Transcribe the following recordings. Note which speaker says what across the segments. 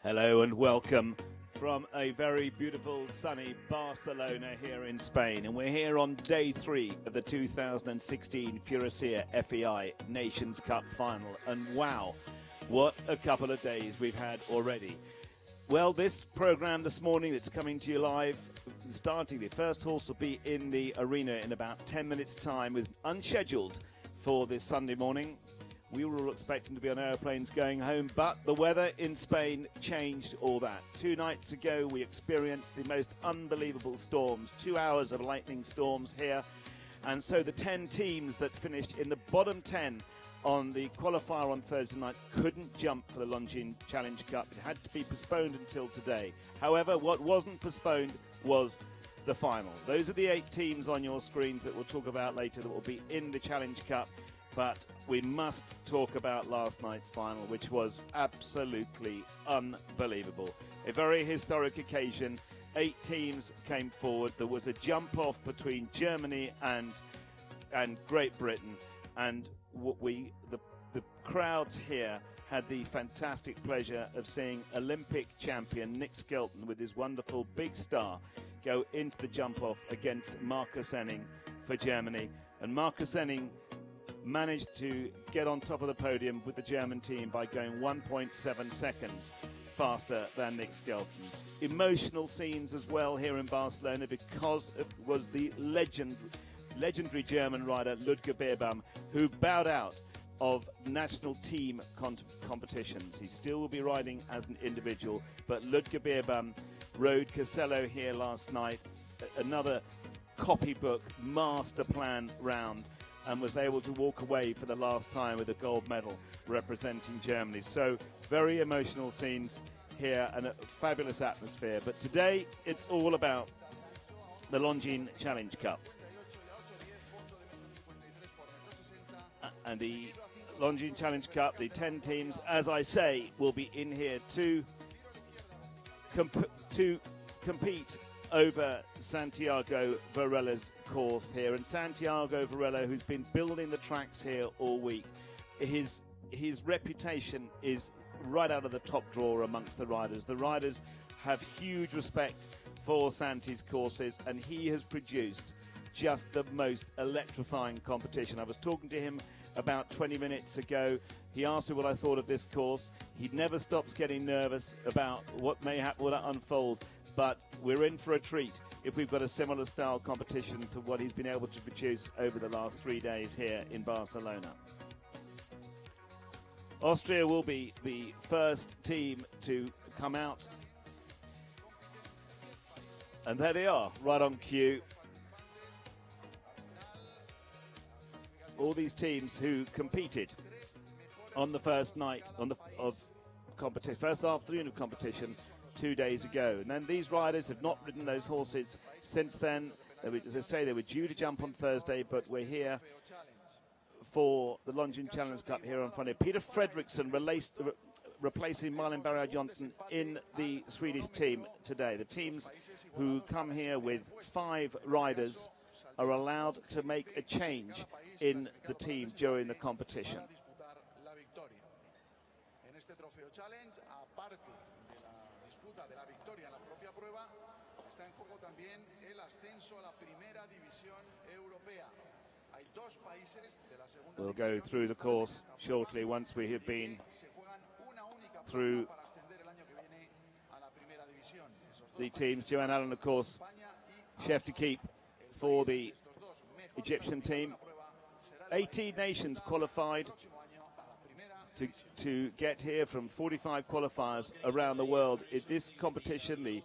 Speaker 1: Hello and welcome from a very beautiful sunny Barcelona here in Spain, and we're here on day 3 of the 2016 Furusiyya FEI Nations Cup final, and wow, what a couple of days we've had already. Well, this program this morning that's coming to you live, starting the first horse will be in the arena in about 10 minutes time, was unscheduled for this Sunday morning. We were all expecting to be on airplanes going home, but the weather in Spain changed all that. 2 nights ago, we experienced the most unbelievable storms, 2 hours of lightning storms here. And so the 10 teams that finished in the bottom 10 on the qualifier on Thursday night couldn't jump for the Longines Challenge Cup. It had to be postponed until today. However, what wasn't postponed was the final. Those are the 8 teams on your screens that we'll talk about later that will be in the Challenge Cup. But we must talk about last night's final, which was absolutely unbelievable. A very historic occasion. 8 teams came forward. There was a jump-off between Germany and Great Britain. And the crowds here had the fantastic pleasure of seeing Olympic champion Nick Skelton with his wonderful big star go into the jump-off against Marcus Enning for Germany. And Marcus Enning managed to get on top of the podium with the German team by going 1.7 seconds faster than Nick Skelton. Emotional scenes as well here in Barcelona because it was the legendary German rider Ludger Beerbaum who bowed out of national team competitions. He still will be riding as an individual, but Ludger Beerbaum rode Casello here last night, another copybook master plan round, and was able to walk away for the last time with a gold medal representing Germany. So very emotional scenes here and a fabulous atmosphere. But today it's all about the Longines Challenge Cup. And the Longines Challenge Cup, the 10 teams, as I say, will be in here to compete over Santiago Varela's course here. And Santiago Varela, who's been building the tracks here all week, his reputation is right out of the top drawer amongst the riders. The riders have huge respect for Santi's courses, and he has produced just the most electrifying competition. I was talking to him about 20 minutes ago. He asked me what I thought of this course. He never stops getting nervous about what may happen, will unfold. But we're in for a treat if we've got a similar style competition to what he's been able to produce over the last 3 days here in Barcelona. Austria will be the first team to come out. And there they are, right on cue. All these teams who competed on the first night of competition, first afternoon of competition 2 days ago. And then these riders have not ridden those horses since then. As I say, they were due to jump on Thursday, but we're here for the Longines Challenge Cup here on Friday. Peter Fredriksson replacing Malin Berger-Johnson in the Swedish team today. The teams who come here with 5 riders are allowed to make a change in the team during the competition. We'll go through the course shortly once we have been through the teams. Joanne Allen, of course, chef de keep for the Egyptian team. 18 nations qualified to get here from 45 qualifiers around the world. In this competition, the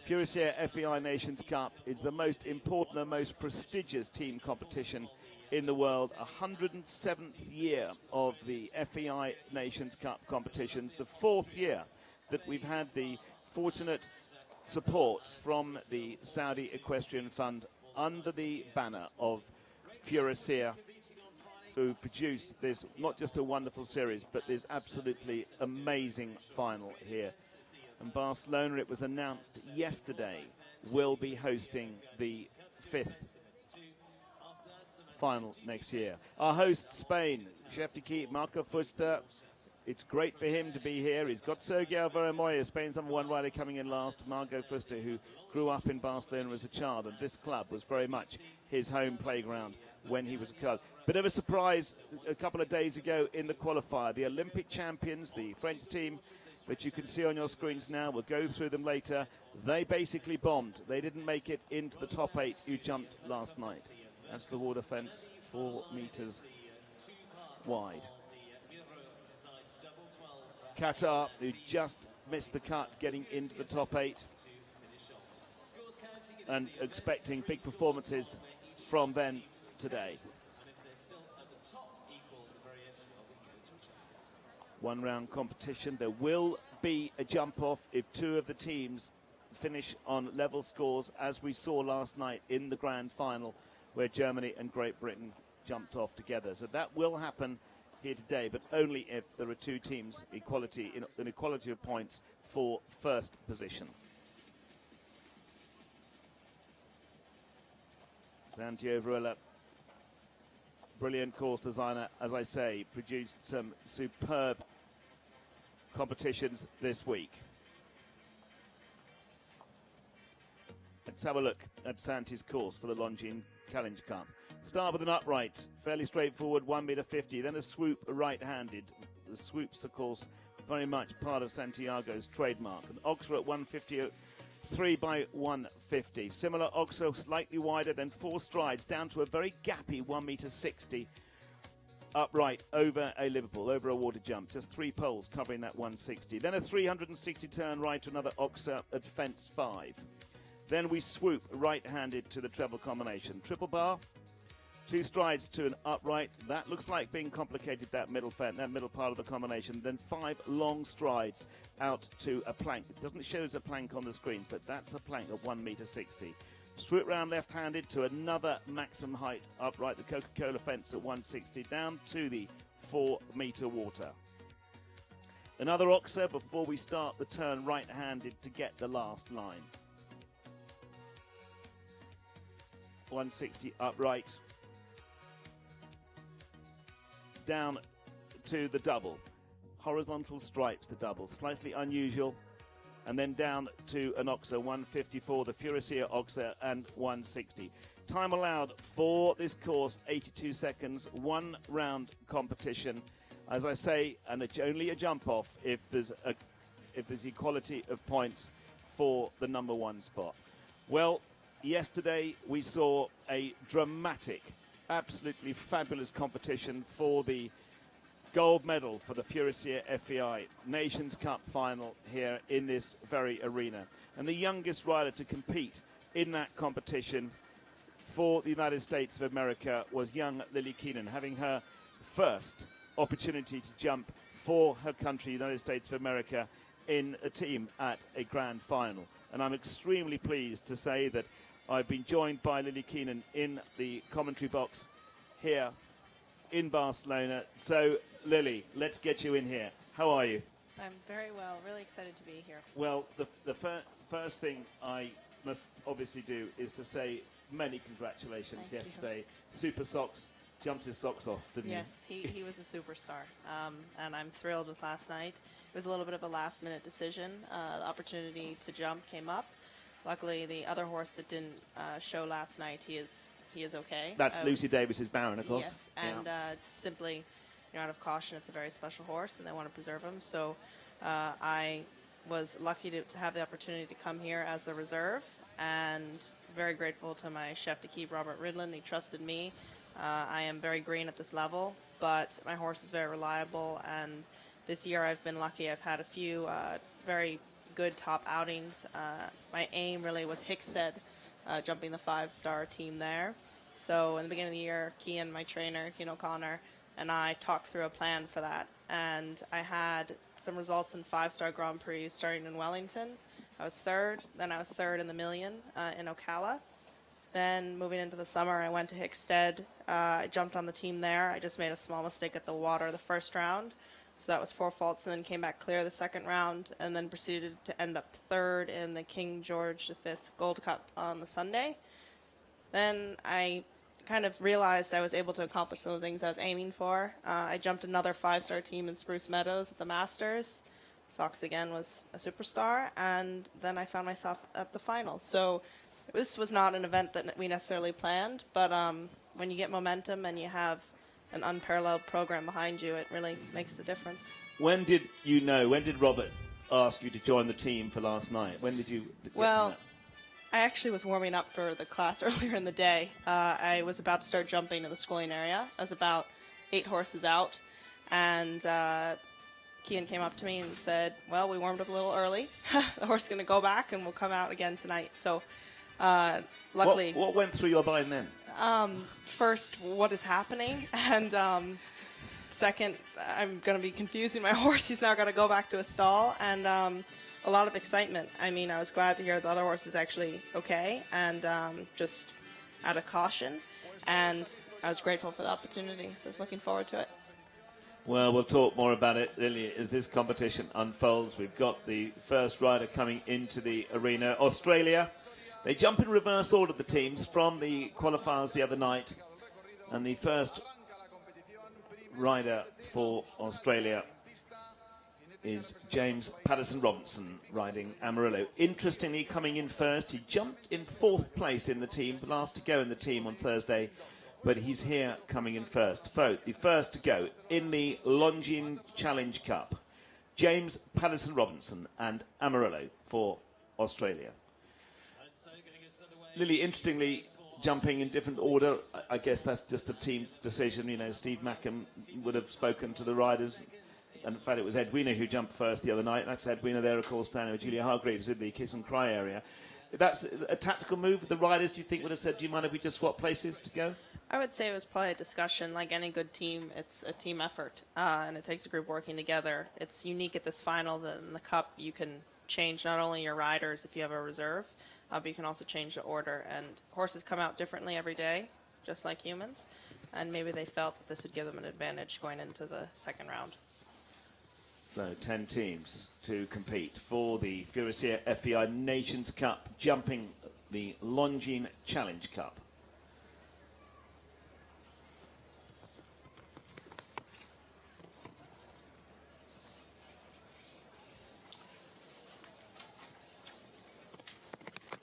Speaker 1: Furusiyya FEI Nations Cup is the most important and most prestigious team competition in the world. 107th year of the FEI Nations Cup competitions, the 4th year that we've had the fortunate support from the Saudi Equestrian Fund under the banner of Furusiyya, who produced this, not just a wonderful series, but this absolutely amazing final here. And Barcelona, it was announced yesterday, will be hosting the 5th final next year. Our host, Spain, chef de keep Marco Fuster, it's great for him to be here. He's got Sergio Alvaro Moya, Spain's #1 rider, coming in last. Margot Fuster, who grew up in Barcelona as a child, and this club was very much his home playground when he was a child. Bit of a surprise a couple of days ago in the qualifier. The Olympic champions, the French team, that you can see on your screens now, we'll go through them later. They basically bombed. They didn't make it into the top 8 who jumped last night. That's the water fence, 4 meters wide. Qatar, who just missed the cut, getting into the top 8 and expecting big performances from them today. One round competition. There will be a jump off if 2 of the teams finish on level scores, as we saw last night in the grand final where Germany and Great Britain jumped off together. So that will happen here today, but only if there are 2 teams an equality of points for first position. Santiago Varela, brilliant course designer, as I say, produced some superb competitions this week. Let's have a look at Santi's course for the Longines Challenge Cup. Start with an upright, fairly straightforward, 1.50 m, then a swoop right-handed. The swoops, of course, very much part of Santiago's trademark. An Oxer at 150, 3 by 150. Similar Oxer, slightly wider, then 4 strides down to a very gappy 1.60 m upright over a Liverpool, over a water jump. Just 3 poles covering that 160. Then a 360 turn right to another Oxer at fence 5. Then we swoop right-handed to the treble combination. Triple bar, 2 strides to an upright. That looks like being complicated, that middle part of the combination. Then 5 long strides out to a plank. It doesn't show as a plank on the screens, but that's a plank of 1.60 m. Swoop round left-handed to another maximum height upright, the Coca-Cola fence at 160, down to the 4-meter water. Another Oxer before we start the turn right-handed to get the last line. 160 upright. Down to the double. Horizontal stripes, the double. Slightly unusual. And then down to an Oxer, 154, the Furusiyya Oxer, and 160. Time allowed for this course, 82 seconds, 1 round competition. As I say, and it's only a jump off if there's equality of points for the #1 spot. Well, yesterday we saw a dramatic, absolutely fabulous competition for the gold medal for the Furusiyya FEI Nations Cup final here in this very arena. And the youngest rider to compete in that competition for the United States of America was young Lily Keenan, having her first opportunity to jump for her country, United States of America, in a team at a grand final. And I'm extremely pleased to say that I've been joined by Lily Keenan in the commentary box here in Barcelona. So, Lily, let's get you in here. How are you?
Speaker 2: I'm very well. Really excited to be here.
Speaker 1: Well, the first thing I must obviously do is to say many congratulations.
Speaker 2: Thank
Speaker 1: yesterday.
Speaker 2: you.
Speaker 1: Super Socks jumped his socks off, didn't he?
Speaker 2: Yes, he was a superstar. And I'm thrilled with last night. It was a little bit of a last-minute decision. The opportunity to jump came up. Luckily, the other horse that didn't show last night, he is okay.
Speaker 1: That's Lucy Davis's Baron, of course.
Speaker 2: Yes, and simply, out of caution, it's a very special horse, and they want to preserve him. So I was lucky to have the opportunity to come here as the reserve, and very grateful to my chef d'équipe, Robert Ridland. He trusted me. I am very green at this level, but my horse is very reliable, and this year I've been lucky. I've had a few very good top outings. My aim really was Hickstead, jumping the 5-star team there. So in the beginning of the year, Cian, my trainer, Cian O'Connor, and I talked through a plan for that. And I had some results in 5-star Grand Prix starting in Wellington. I was third. Then I was third in the Million in Ocala. Then moving into the summer, I went to Hickstead. I jumped on the team there. I just made a small mistake at the water the first round. So that was 4 faults, and then came back clear the second round, and then proceeded to end up third in the King George V Gold Cup on the Sunday. Then I kind of realized I was able to accomplish some of the things I was aiming for. I jumped another 5-star team in Spruce Meadows at the Masters. Sox again was a superstar, and then I found myself at the finals. So this was not an event that we necessarily planned, but when you get momentum and you have an unparalleled program behind you, it really makes the difference.
Speaker 1: When did you know? When did Robert ask you to join the team for last night? When did you get to that?
Speaker 2: I actually was warming up for the class earlier in the day. I was about to start jumping in the schooling area. I was about 8 horses out, and Kian came up to me and said, well, we warmed up a little early. The horse is going to go back, and we'll come out again tonight. So luckily...
Speaker 1: What went through your mind then?
Speaker 2: First, what is happening? And second, I'm going to be confusing my horse. He's now got to go back to a stall. And a lot of excitement. I mean, I was glad to hear the other horse is actually okay, and just out of caution. And I was grateful for the opportunity, so I was looking forward to it.
Speaker 1: Well, we'll talk more about it, Lily, as this competition unfolds. We've got the first rider coming into the arena. Australia, they jump in reverse order, the teams, from the qualifiers the other night. And the first rider for Australia is James Patterson-Robinson riding Amarillo. Interestingly, coming in first, he jumped in 4th place in the team, last to go in the team on Thursday, but he's here coming in first. The first to go in the Longines Challenge Cup, James Patterson-Robinson and Amarillo for Australia. Lily, interestingly, jumping in different order, I guess that's just a team decision. You know, Steve Mackham would have spoken to the riders. And in fact, it was Edwina who jumped first the other night. That's Edwina there, of course, standing with Julia Hargreaves in the kiss and cry area. That's a tactical move. The riders, do you think, would have said, do you mind if we just swap places to go?
Speaker 2: I would say it was probably a discussion. Like any good team, it's a team effort, and it takes a group working together. It's unique at this final that in the Cup you can change not only your riders if you have a reserve, but you can also change the order. And horses come out differently every day, just like humans, and maybe they felt that this would give them an advantage going into the second round.
Speaker 1: So 10 teams to compete for the Furusiyya FEI Nations Cup, jumping the Longines Challenge Cup.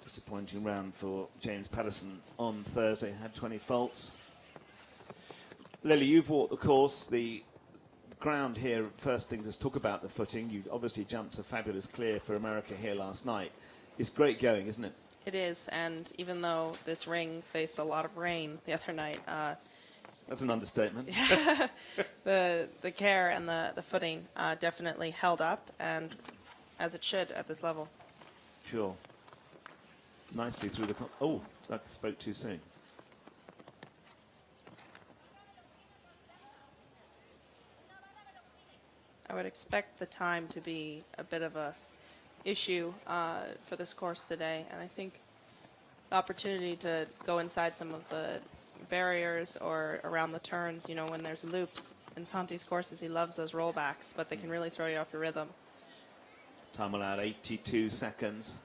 Speaker 1: Disappointing round for James Patterson on Thursday, had 20 faults. Lily, you've walked the course, the ground here. First thing, let's talk about the footing. You obviously jumped a fabulous clear for America here last night. It's great going, isn't it?
Speaker 2: It is, and even though this ring faced a lot of rain the other night,
Speaker 1: that's an understatement.
Speaker 2: the care and the footing definitely held up, and as it should at this level.
Speaker 1: Sure. Nicely through the... Oh, that spoke too soon.
Speaker 2: I would expect the time to be a bit of a issue for this course today, and I think the opportunity to go inside some of the barriers or around the turns, you know, when there's loops. In Santi's courses, he loves those rollbacks, but they can really throw you off your rhythm.
Speaker 1: Time allowed 82 seconds.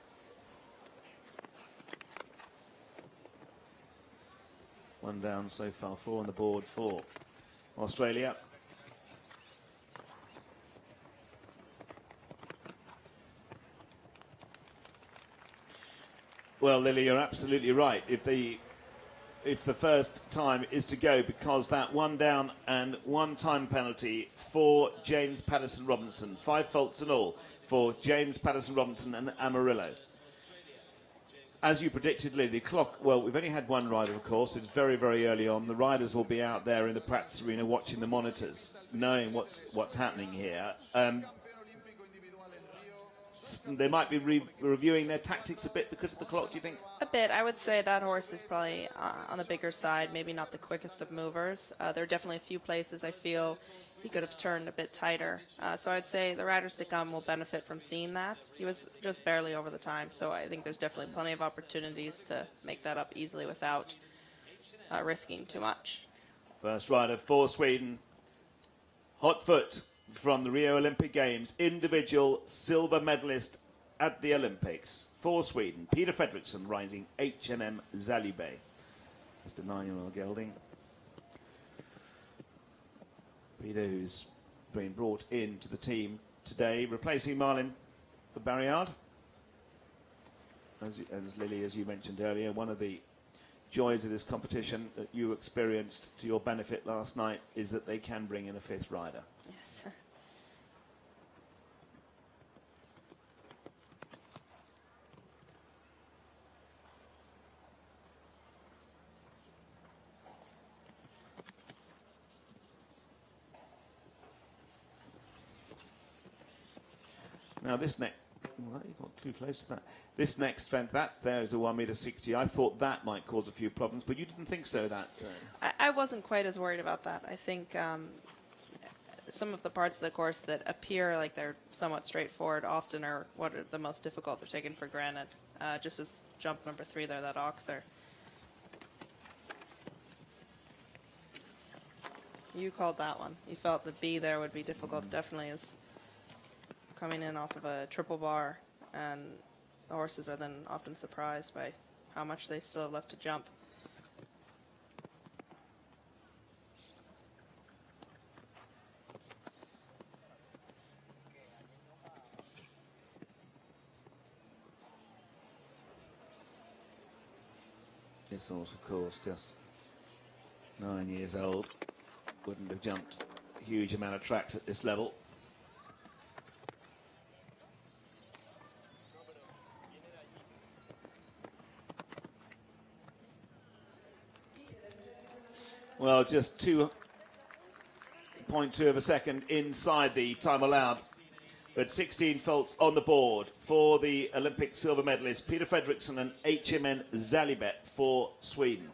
Speaker 1: One down so far, 4 on the board for Australia. Well, Lily, you're absolutely right. If the first time is to go, because that one down and one time penalty for James Patterson-Robinson, 5 faults and all for James Patterson-Robinson and Amarillo. As you predicted, Lily, the clock, well, we've only had one rider, of course. It's very, very early on. The riders will be out there in the practice arena watching the monitors, knowing what's happening here. They might be reviewing their tactics a bit because of the clock, do you think?
Speaker 2: A bit. I would say that horse is probably on the bigger side, maybe not the quickest of movers. There are definitely a few places I feel he could have turned a bit tighter. So I'd say the riders to come will benefit from seeing that. He was just barely over the time, so I think there's definitely plenty of opportunities to make that up easily without risking too much.
Speaker 1: First rider for Sweden, Hotfoot, from the Rio Olympic Games, individual silver medalist at the Olympics for Sweden, Peter Fredriksson riding H&M Zalube. That's the 9-year-old gelding. Peter, who's been brought into the team today, replacing Marlin for Barriard. As Lily, as you mentioned earlier, one of the joys of this competition that you experienced to your benefit last night is that they can bring in a 5th rider.
Speaker 2: Yes.
Speaker 1: Now this next, well, you got too close to that. This next fence, that there is a 1.60 meter. I thought that might cause a few problems, but you didn't think so. That
Speaker 2: I wasn't quite as worried about that. I think some of the parts of the course that appear like they're somewhat straightforward often are what are the most difficult. They're taken for granted. Just as jump number 3 there, that Oxer. You called that one. You felt the B there would be difficult. Definitely is coming in off of a triple bar, and the horses are then often surprised by how much they still have left to jump.
Speaker 1: this horse, of course, just 9 years old, wouldn't have jumped a huge amount of tracks at this level. Well, just 2.2 of a second inside the time allowed. But 16 faults on the board for the Olympic silver medalist Peter Fredriksson and HMN Zalibet for Sweden.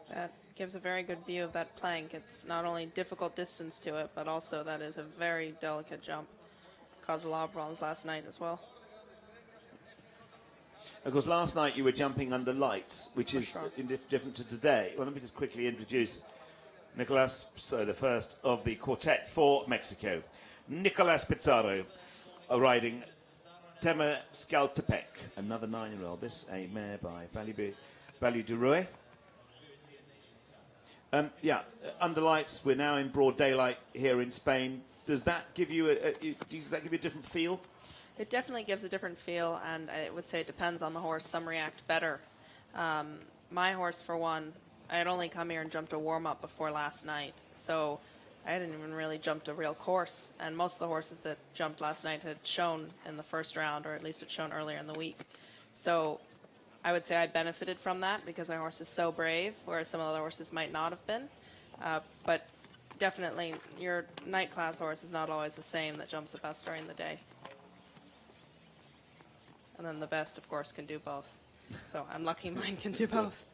Speaker 2: That gives a very good view of that plank. It's not only difficult distance to it, but also that is a very delicate jump. Caused a lot of problems last night as well.
Speaker 1: Of course, last night you were jumping under lights, which is different to today. Well, let me just quickly introduce Nicolas, so the first of the quartet for Mexico. Nicolas Pizarro riding Tema Skaltepec, another 9-year-old. This a mare by Value de Rue. Yeah, under lights, we're now in broad daylight here in Spain. Does that give you a different feel?
Speaker 2: It definitely gives a different feel, and I would say it depends on the horse. Some react better. My horse, for one, I had only come here and jumped a warm-up before last night, so I hadn't even really jumped a real course, and most of the horses that jumped last night had shown in the first round, or at least had shown earlier in the week. So I would say I benefited from that because my horse is so brave, whereas some of the other horses might not have been. But definitely, your night class horse is not always the same that jumps the best during the day. And then the best, of course, can do both. So I'm lucky mine can do both.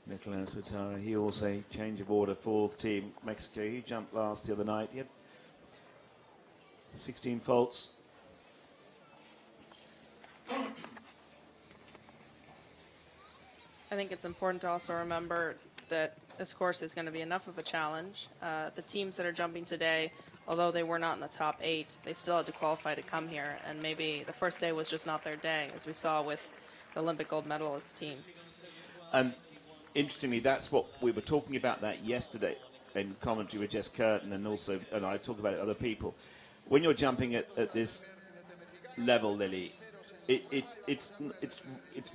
Speaker 1: Nicolas Pizarro, he also change of order, 4th team Mexico. He jumped last the other night. He had 16 faults.
Speaker 2: I think it's important to also remember that this course is going to be enough of a challenge. The teams that are jumping today, although they were not in the top 8, they still had to qualify to come here, and maybe the first day was just not their day, as we saw with the Olympic gold medalist team.
Speaker 1: Interestingly, that's what we were talking about that yesterday in commentary with Jess Curtin, and also, and I talk about it with other people. When you're jumping at this level, Lily, it's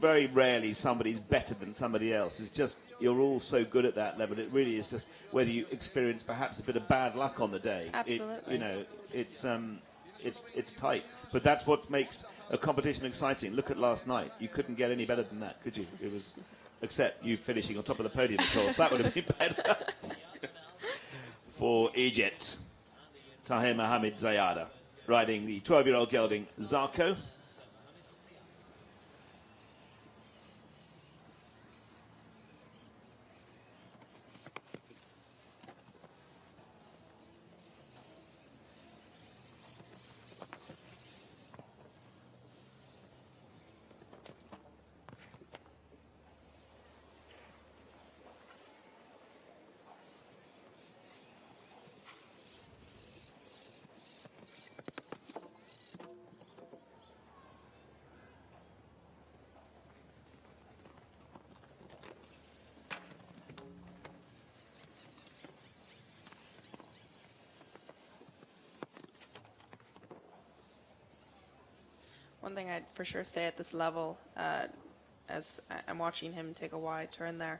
Speaker 1: very rarely somebody's better than somebody else. It's just you're all so good at that level. It really is just whether you experience perhaps a bit of bad luck on the day.
Speaker 2: Absolutely.
Speaker 1: It's tight, but that's what makes a competition exciting. Look at last night; you couldn't get any better than that, could you? It was, except you finishing on top of the podium, of course. That would have been better for Egypt. Tahir Mohamed Zayada riding the 12-year-old gelding Zarko.
Speaker 2: One thing I'd for sure say at this level, as I'm watching him take a wide turn there,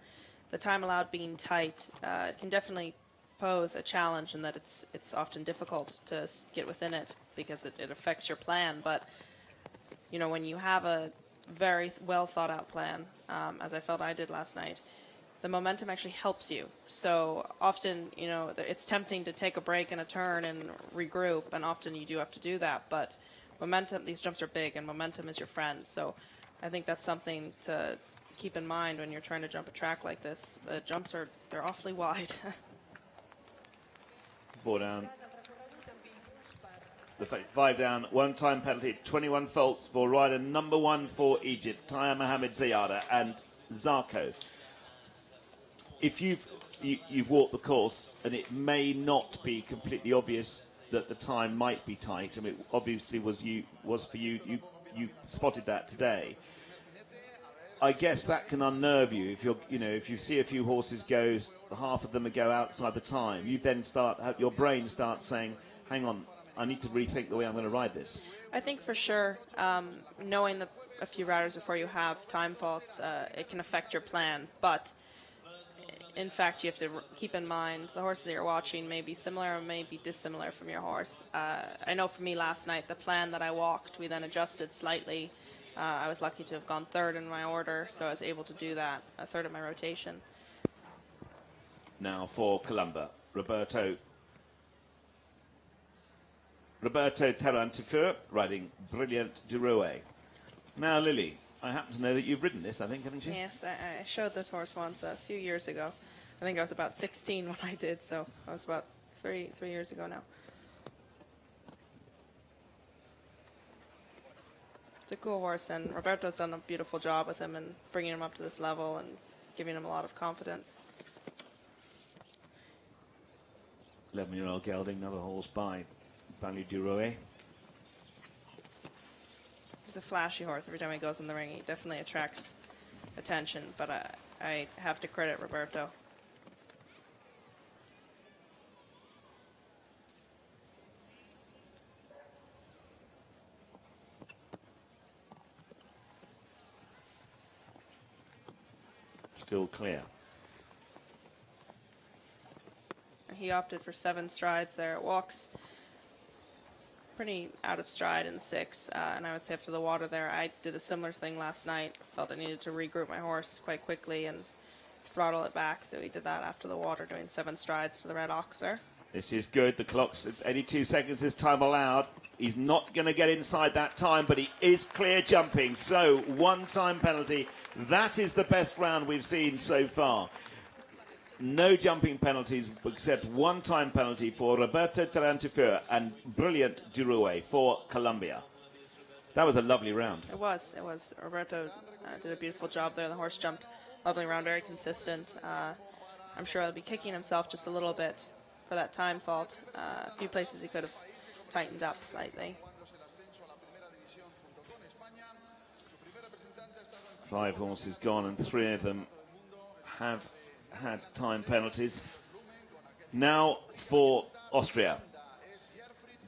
Speaker 2: the time allowed being tight can definitely pose a challenge in that it's often difficult to get within it because it affects your plan. But, you know, when you have a very well thought out plan, as I felt I did last night, the momentum actually helps you. So often, you know, it's tempting to take a break and a turn and regroup, and often you do have to do that. But momentum, these jumps are big, and momentum is your friend. So I think that's something to keep in mind when you're trying to jump a track like this. The jumps they're awfully wide.
Speaker 1: 4 down. The 5 down, one-time penalty, 21 faults for rider number 1 for Egypt, Taya Mohamed Ziyada and Zarko. If you've walked the course, and it may not be completely obvious that the time might be tight. I mean, it obviously was for you. You spotted that today. I guess that can unnerve you if you see a few horses go, half of them go outside the time. You then your brain starts saying, "Hang on, I need to rethink the way I'm going to ride this."
Speaker 2: I think for sure, knowing that a few riders before you have time faults, it can affect your plan. But in fact, you have to keep in mind the horses that you're watching may be similar or may be dissimilar from your horse. I know for me last night, the plan that I walked, we then adjusted slightly. I was lucky to have gone third in my order, so I was able to do that, a third of my rotation.
Speaker 1: Now for Columba, Roberto Tarantifur riding Brilliant Durouet. Now, Lily, I happen to know that you've ridden this, I think, haven't you?
Speaker 2: Yes, I showed this horse once a few years ago. I think I was about 16 when I did, so I was about three years ago now. It's a cool horse, and Roberto's done a beautiful job with him and bringing him up to this level and giving him a lot of confidence.
Speaker 1: 11-year-old gelding, another horse by Value Durouet.
Speaker 2: He's a flashy horse. Every time he goes in the ring, he definitely attracts attention, but I have to credit Roberto.
Speaker 1: Still clear.
Speaker 2: He opted for 7 strides there. It walks pretty out of stride in 6, and I would say after the water there, I did a similar thing last night. Felt I needed to regroup my horse quite quickly and throttle it back, so he did that after the water, doing 7 strides to the red oxer.
Speaker 1: This is good. The clock's at 82 seconds this time allowed. He's not going to get inside that time, but he is clear jumping. So, 1-time penalty. That is the best round we've seen so far. No jumping penalties except 1-time penalty for Roberto Tarantifur and Brilliant Durouet for Colombia. That was a lovely round.
Speaker 2: It was. Roberto did a beautiful job there. The horse jumped lovely round, very consistent. I'm sure he'll be kicking himself just a little bit for that time fault. A few places he could have tightened up slightly.
Speaker 1: 5 horses gone, and 3 of them have had time penalties. Now for Austria,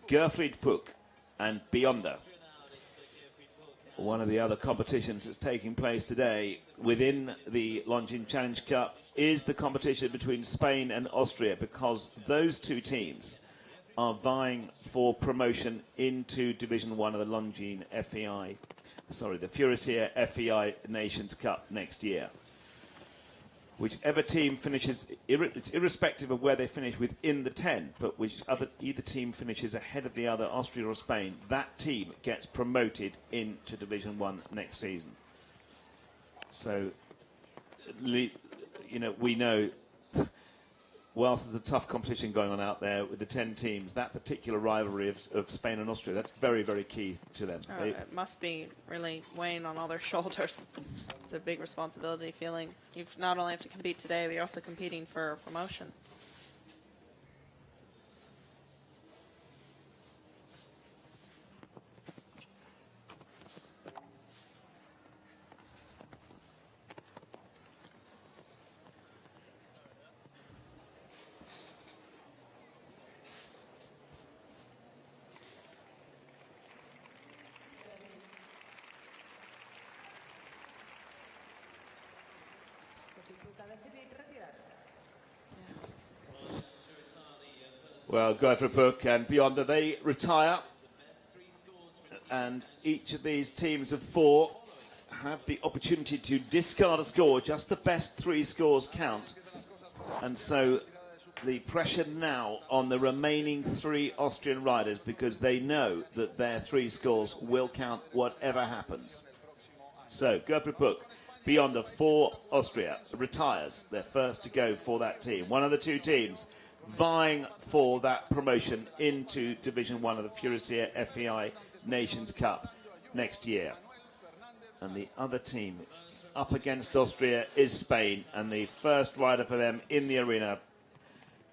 Speaker 1: Gerfried Puck and Beyonder. One of the other competitions that's taking place today within the Longines Challenge Cup is the competition between Spain and Austria, because those two teams are vying for promotion into Division 1 of the Longines the Furusiyya FEI Nations Cup next year. Whichever team finishes, it's irrespective of where they finish within the 10, but either team finishes ahead of the other, Austria or Spain, that team gets promoted into Division 1 next season. So, we know, whilst there's a tough competition going on out there with the 10 teams, that particular rivalry of Spain and Austria, that's very, very key to them.
Speaker 2: It must be really weighing on all their shoulders. It's a big responsibility feeling. You not only have to compete today, but you're also competing for promotion.
Speaker 1: Well, go for a book and Beyonder, they retire. And each of these teams of 4 have the opportunity to discard a score. Just the best 3 scores count. And so the pressure now on the remaining 3 Austrian riders, because they know that their 3 scores will count whatever happens. So, go for a book. Beyonder for Austria retires. They're first to go for that team. One of the 2 teams vying for that promotion into Division 1 of the Furusiyya FEI Nations Cup next year. And the other team up against Austria is Spain, and the first rider for them in the arena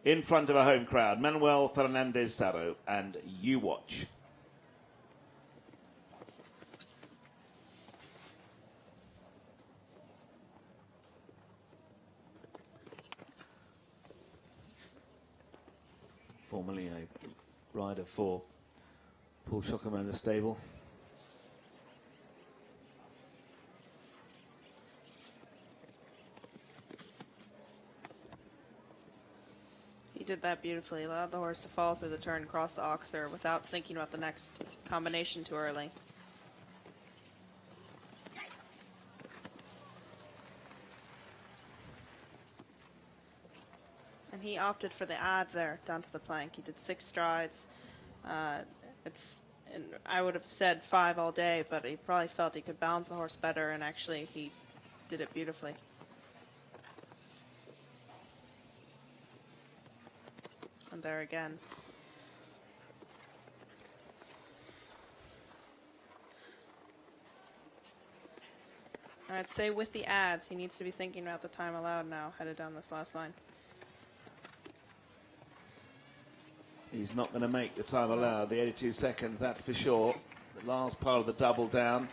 Speaker 1: in front of a home crowd, Manuel Fernandez Sarro, and You Watch. Formerly a rider for Paul Schockermander's stable.
Speaker 2: He did that beautifully. He allowed the horse to fall through the turn, cross the oxer without thinking about the next combination too early. And he opted for the ad there down to the plank. He did 6 strides. I would have said 5 all day, but he probably felt he could balance the horse better, and actually he did it beautifully. And there again. I'd say with the ads, he needs to be thinking about the time allowed now, headed down this last line.
Speaker 1: He's not going to make the time allowed, the 82 seconds, that's for sure. The last part of the double down.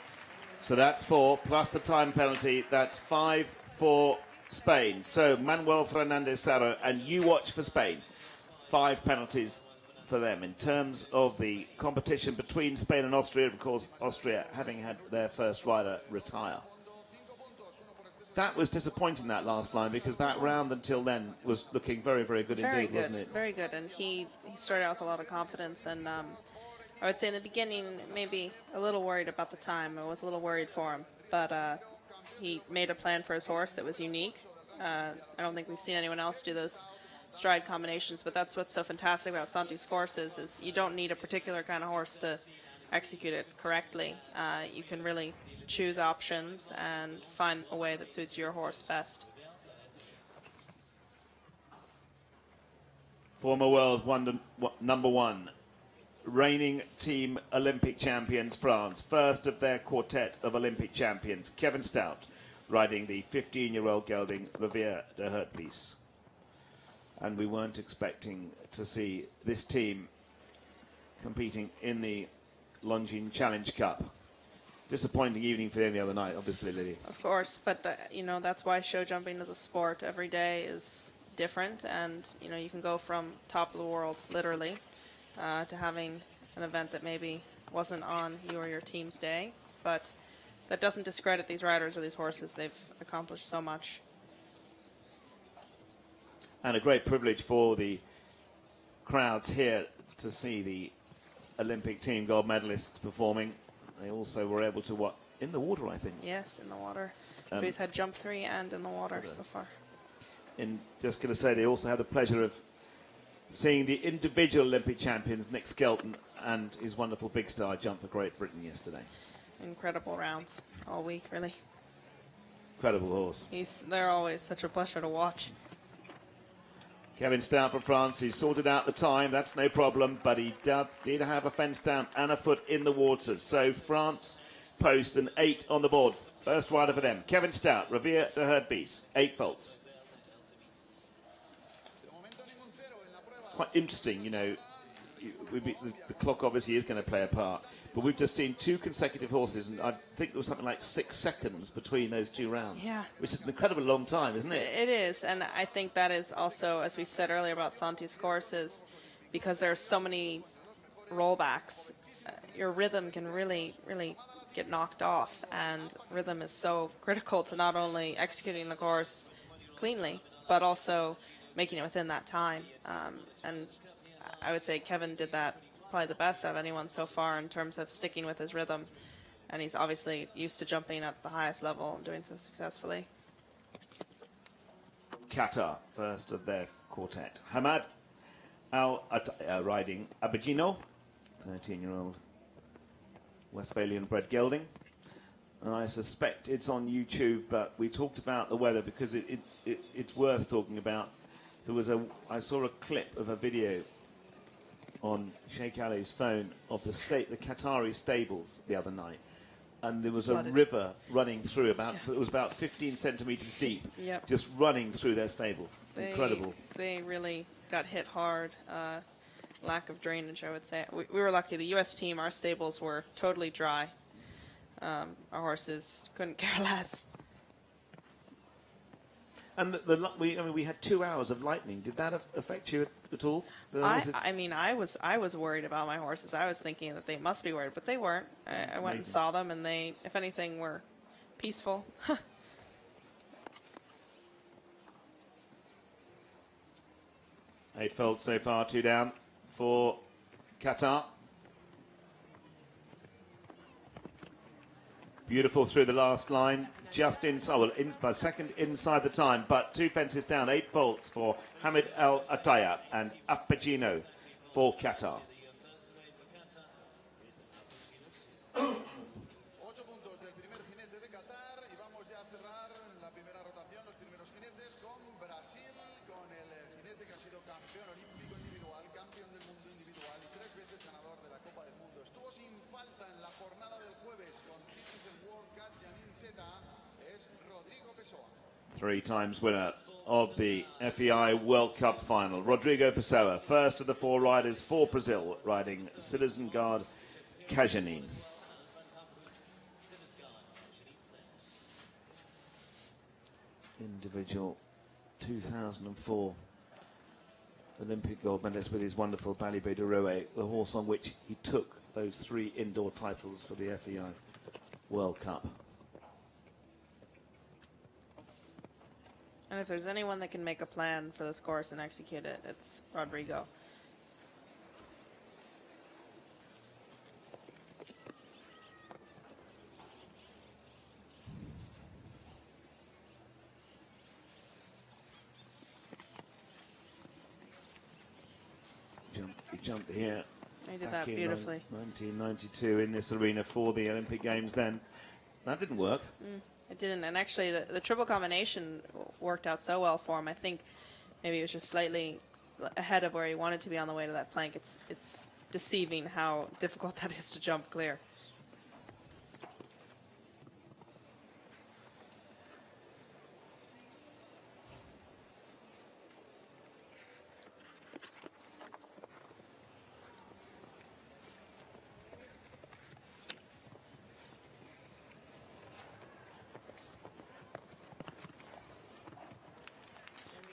Speaker 1: So that's 4, plus the time penalty. That's 5 for Spain. So Manuel Fernandez Sarro and You Watch for Spain. 5 penalties for them. In terms of the competition between Spain and Austria, of course, Austria having had their first rider retire. That was disappointing, that last line, because that round until then was looking very, very good indeed, wasn't it?
Speaker 2: Very good. And he started out with a lot of confidence. And I would say in the beginning, maybe a little worried about the time. I was a little worried for him. But he made a plan for his horse that was unique. I don't think we've seen anyone else do those stride combinations. But that's what's so fantastic about Santi's courses is you don't need a particular kind of horse to execute it correctly. You can really choose options and find a way that suits your horse best.
Speaker 1: Former world number 1, reigning team Olympic champions France, first of their quartet of Olympic champions, Kevin Stout, riding the 15-year-old gelding Rivière de Hertpiece. And we weren't expecting to see this team competing in the Longines Challenge Cup. Disappointing evening for them the other night, obviously, Lily.
Speaker 2: Of course, but you know, that's why show jumping is a sport. Every day is different, and you know, you can go from top of the world, literally, to having an event that maybe wasn't on you or your team's day, but that doesn't discredit these riders or these horses. They've accomplished so much.
Speaker 1: And a great privilege for the crowds here to see the Olympic team gold medalists performing. They also were able to, in the water, I think?
Speaker 2: Yes, in the water. So he's had jump 3 and in the water so far.
Speaker 1: And just going to say, they also had the pleasure of seeing the individual Olympic champions, Nick Skelton, and his wonderful big star jump for Great Britain yesterday.
Speaker 2: Incredible rounds all week, really.
Speaker 1: Incredible horse.
Speaker 2: They're always such a pleasure to watch.
Speaker 1: Kevin Stout for France, he sorted out the time, that's no problem, but he did have a fence down and a foot in the water. So France post an 8 on the board. First rider for them, Kevin Stout, Rivière de Hertpiece, 8 faults. Quite interesting, you know, the clock obviously is going to play a part, but we've just seen 2 consecutive horses, and I think there was something like 6 seconds between those 2 rounds.
Speaker 2: Yeah.
Speaker 1: Which is an incredibly long time, isn't it?
Speaker 2: It is, and I think that is also, as we said earlier about Santi's courses, because there are so many rollbacks, your rhythm can really, really get knocked off, and rhythm is so critical to not only executing the course cleanly, but also making it within that time. And I would say Kevin did that probably the best of anyone so far in terms of sticking with his rhythm. And he's obviously used to jumping at the highest level and doing so successfully.
Speaker 1: Qatar, first of their quartet. Hamad riding Abagino, 13-year-old Westphalian-bred gelding. And I suspect it's on YouTube, but we talked about the weather because it's worth talking about. I saw a clip of a video on Sheikh Ali's phone of the Qatari stables the other night, and there was a river running through it was about 15 centimeters deep, just running through their stables. Incredible.
Speaker 2: They really got hit hard. Lack of drainage, I would say. We were lucky. The U.S. team, our stables were totally dry. Our horses couldn't care less. And
Speaker 1: we had 2 hours of lightning. Did that affect you at all?
Speaker 2: I was worried about my horses. I was thinking that they must be worried, but they weren't. I went and saw them, and they, if anything, were peaceful.
Speaker 1: 8 faults so far, 2 down for Qatar. Beautiful through the last line, just inside, by second inside the time, but 2 fences down, 8 faults for Hamid Al Attaya and Apagino for Qatar. Three times winner of the FEI World Cup final, Rodrigo Pessoa, first of the 4 riders for Brazil, riding Citizen Guard Cajanin. Individual 2004 Olympic gold medalist with his wonderful Balibé de Roe, the horse on which he took those 3 indoor titles for the FEI World Cup.
Speaker 2: And if there's anyone that can make a plan for this course and execute it, it's Rodrigo.
Speaker 1: He jumped here.
Speaker 2: He did that beautifully.
Speaker 1: 1992 in this arena for the Olympic Games then. That didn't work.
Speaker 2: It didn't, and actually the triple combination worked out so well for him. I think maybe it was just slightly ahead of where he wanted to be on the way to that plank. It's deceiving how difficult that is to jump clear.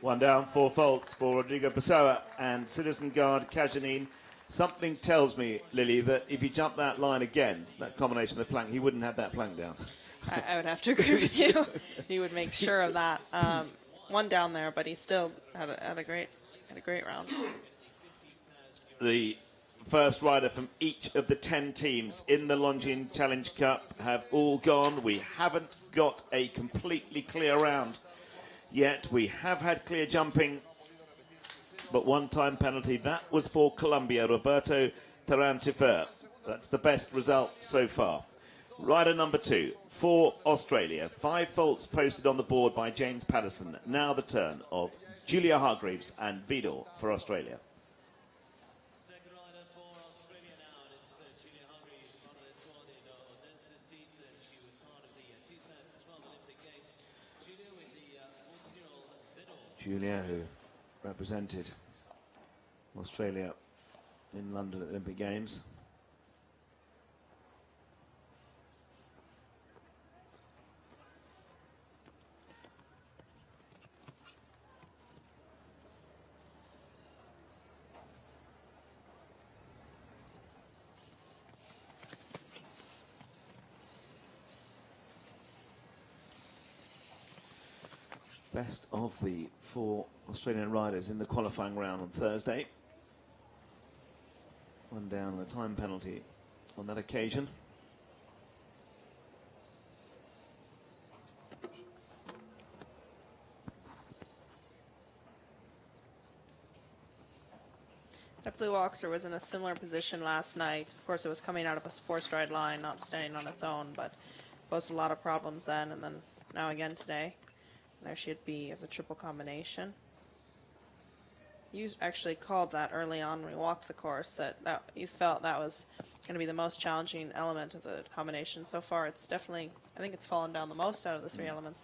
Speaker 1: One down, 4 faults for Rodrigo Pessoa and Citizen Guard Cajanin. Something tells me, Lily, that if he jumped that line again, that combination of the plank, he wouldn't have that plank down.
Speaker 2: I would have to agree with you. He would make sure of that. 1 down there, but he still had a great round.
Speaker 1: The first rider from each of the 10 teams in the Longines Challenge Cup have all gone. We haven't got a completely clear round yet. We have had clear jumping, but 1-time penalty. That was for Colombia, Roberto Tarantifer. That's the best result so far. Rider number 2 for Australia. 5 faults posted on the board by James Patterson. Now the turn of Julia Hargreaves and Vidor for Australia. Julia, who represented Australia in London at the Olympic Games. Best of the 4 Australian riders in the qualifying round on Thursday. One down on a time penalty on that occasion.
Speaker 2: That Blue Oxer was in a similar position last night. Of course, it was coming out of a 4-stride line, not standing on its own, but posed a lot of problems then, and then now again today. There she'd be of the triple combination. You actually called that early on when we walked the course, that you felt that was going to be the most challenging element of the combination. So far, it's definitely, I think it's fallen down the most out of the 3 elements.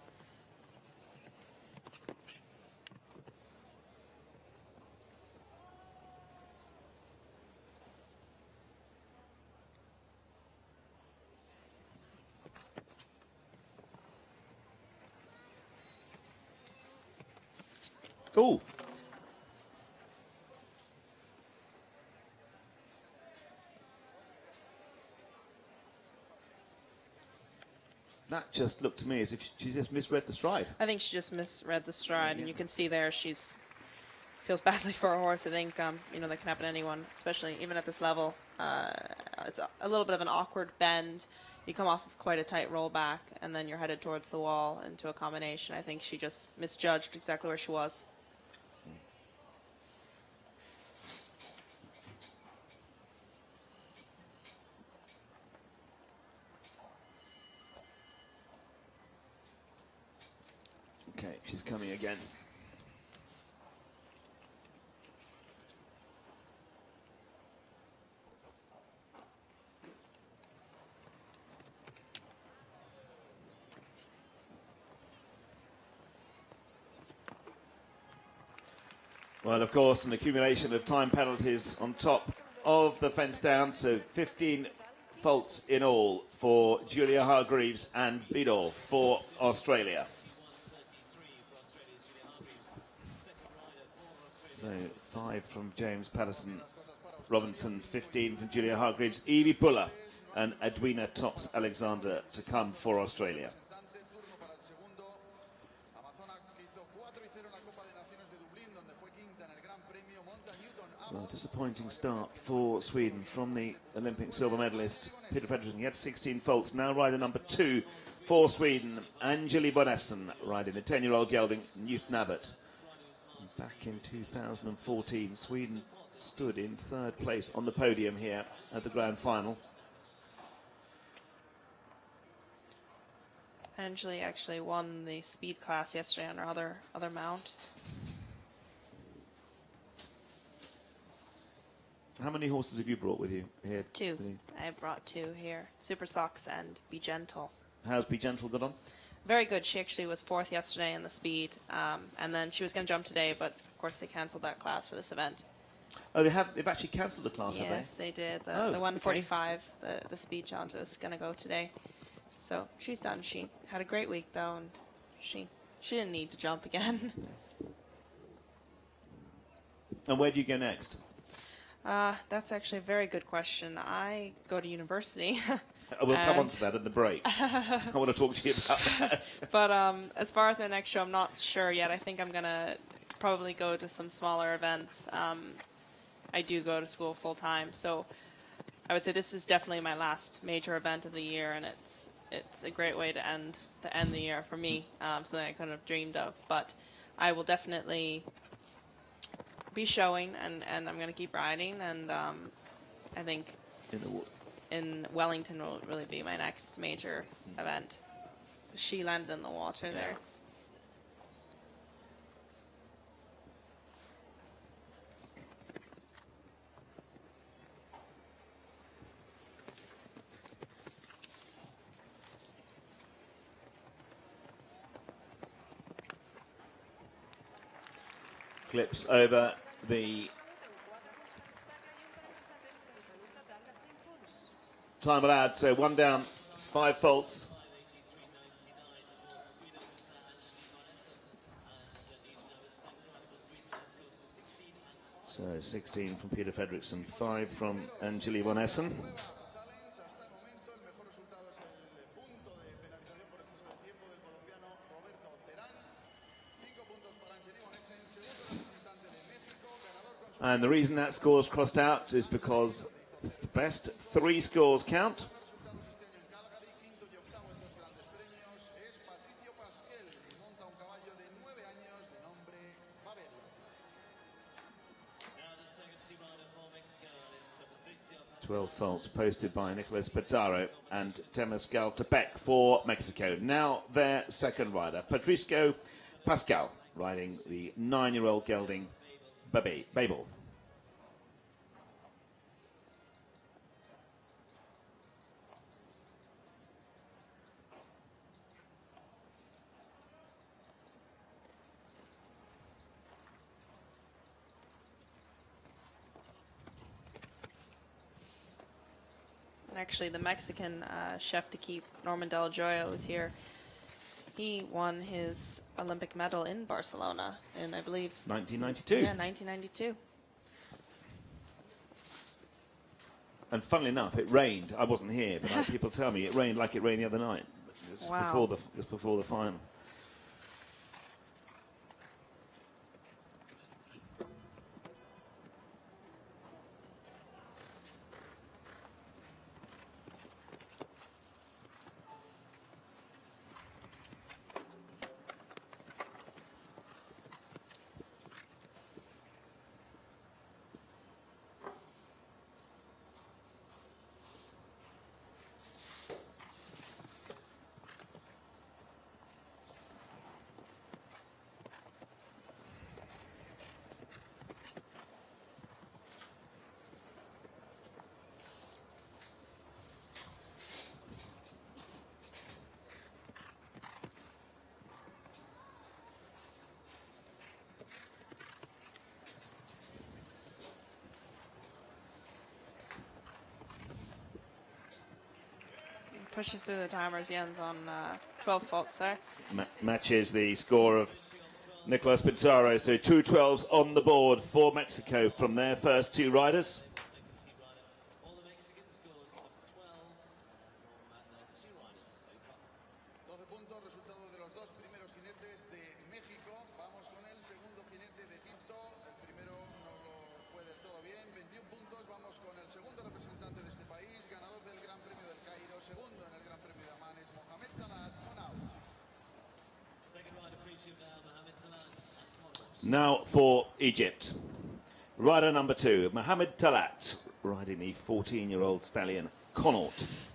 Speaker 1: Oh! That just looked to me as if she just misread the stride.
Speaker 2: I think she just misread the stride, and you can see there she's feels badly for her horse. I think you know, that can happen to anyone, especially even at this level. It's a little bit of an awkward bend. You come off of quite a tight rollback, and then you're headed towards the wall into a combination. I think she just misjudged exactly where she was.
Speaker 1: Okay, she's coming again. Well, of course, an accumulation of time penalties on top of the fence down, so 15 faults in all for Julia Hargreaves and Vidal for Australia. So 5 from James Patterson Robinson, 15 from Julia Hargreaves, Evie Buller and Edwina Tops Alexander to come for Australia. Well, disappointing start for Sweden from the Olympic silver medalist Peter Fredriksson. He had 16 faults. Now rider number 2 for Sweden, Angeli von Essen, riding the 10-year-old gelding Newton Abbott. Back in 2014, Sweden stood in 3rd place on the podium here at the grand final.
Speaker 2: Angeli actually won the speed class yesterday on her other mount.
Speaker 1: How many horses have you brought with you here?
Speaker 2: 2. I brought 2 here. Super Socks and Be Gentle.
Speaker 1: How's Be Gentle got on?
Speaker 2: Very good. She actually was 4th yesterday in the speed, and then she was going to jump today, but of course they cancelled that class for this event.
Speaker 1: Oh, they've actually cancelled the class, have they?
Speaker 2: Yes, they did. The 145, okay. the speed challenge was going to go today. So she's done. She had a great week, though, and she didn't need to jump again.
Speaker 1: And where do you go next?
Speaker 2: That's actually a very good question. I go to university.
Speaker 1: We'll come on to that in the break. I want to talk to you about that.
Speaker 2: But as far as my next show, I'm not sure yet. I think I'm going to probably go to some smaller events. I do go to school full-time, so I would say this is definitely my last major event of the year, and it's a great way to end the year for me, something I couldn't have dreamed of. But I will definitely be showing, and I'm going to keep riding, and I think in Wellington will really be my next major event. So she landed in the water there.
Speaker 1: Clips over the time allowed, so 1 down, 5 faults. So 16 from Peter Fredriksson, 5 from Angeli von Essen. And the reason that score's crossed out is because the best 3 scores count. 12 faults posted by Nicolas Pizarro and Temescal Tepec for Mexico. Now their second rider, Patricio Pascal, riding the 9-year-old gelding Babel.
Speaker 2: Actually, the Mexican chef de keep, Norman Del Joyo, was here. He won his Olympic medal in Barcelona in, I believe,
Speaker 1: 1992.
Speaker 2: Yeah, 1992.
Speaker 1: And funnily enough, it rained. I wasn't here, but people tell me it rained like it rained the other night.
Speaker 2: Wow.
Speaker 1: Just before the final.
Speaker 2: Pushes through the timers, Jens, on 12 faults there.
Speaker 1: Matches the score of Nicolas Pizarro, so 2 12s on the board for Mexico from their first 2 riders. Now for Egypt. Rider number 2, Mohamed Talat, riding the 14-year-old stallion Connaught.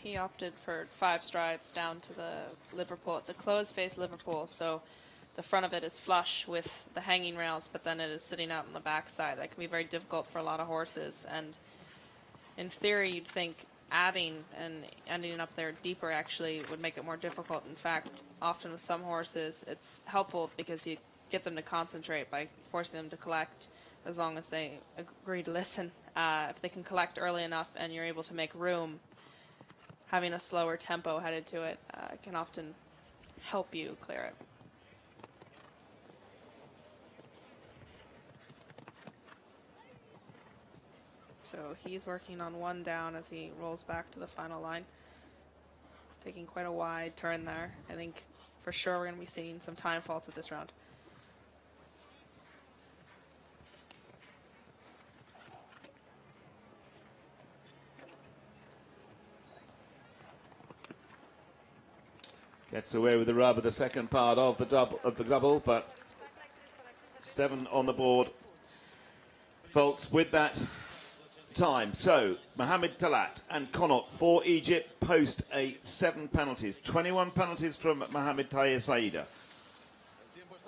Speaker 2: He opted for 5 strides down to the Liverpool. It's a closed-face Liverpool, so the front of it is flush with the hanging rails, but then it is sitting out on the backside. That can be very difficult for a lot of horses. And in theory, you'd think adding and ending up there deeper actually would make it more difficult. In fact, often with some horses, it's helpful because you get them to concentrate by forcing them to collect as long as they agree to listen. If they can collect early enough and you're able to make room, having a slower tempo headed to it can often help you clear it. So he's working on 1 down as he rolls back to the final line. Taking quite a wide turn there. I think for sure we're going to be seeing some time faults at this round.
Speaker 1: Gets away with the rub of the second part of the double, but 7 on the board. Faults with that time. So Mohamed Talat and Connaught for Egypt post 7 penalties. 21 penalties from Mohamed Tahir Saida.
Speaker 3: Con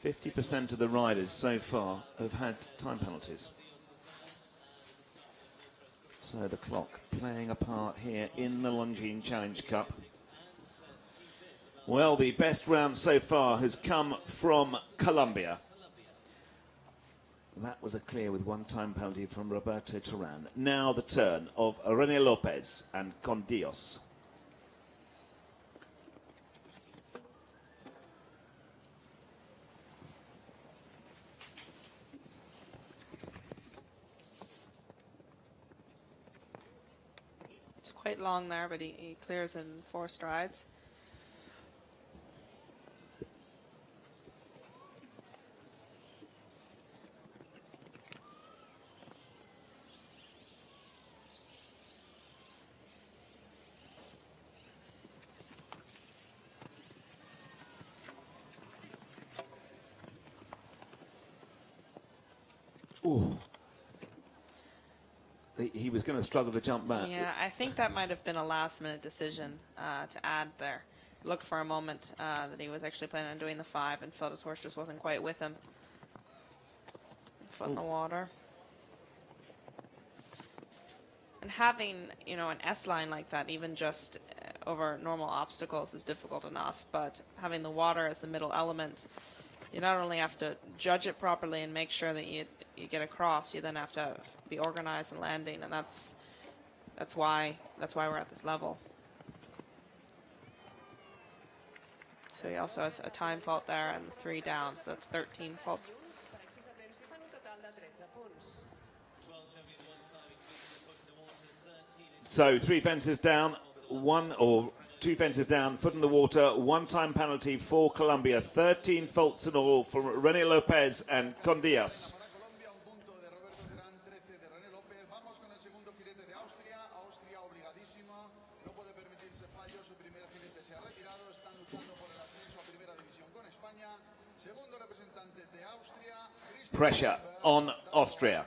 Speaker 1: 50% of the riders so far have had time penalties. So the clock playing a part here in the Longines Challenge Cup. Well, the best round so far has come from Colombia. That was a clear with one-time penalty from Roberto Turan. Now the turn of René Lopez and Con Dios.
Speaker 2: It's quite long there, but he clears in 4 strides.
Speaker 1: Ooh. He was going to struggle to jump back.
Speaker 2: Yeah, I think that might have been a last-minute decision to add there. Looked for a moment that he was actually planning on doing the 5 and felt his horse just wasn't quite with him. Foot in the water. And having, you know, an S-line like that, even just over normal obstacles, is difficult enough. But having the water as the middle element, you not only have to judge it properly and make sure that you get across, you then have to be organized in landing, and that's why we're at this level. So he also has a time fault there and the 3 down, so that's 13 faults.
Speaker 1: So 3 fences down, 1 or 2 fences down, foot in the water, one-time penalty for Colombia, 13 faults in all for René Lopez and Con Dios. Pressure on Austria.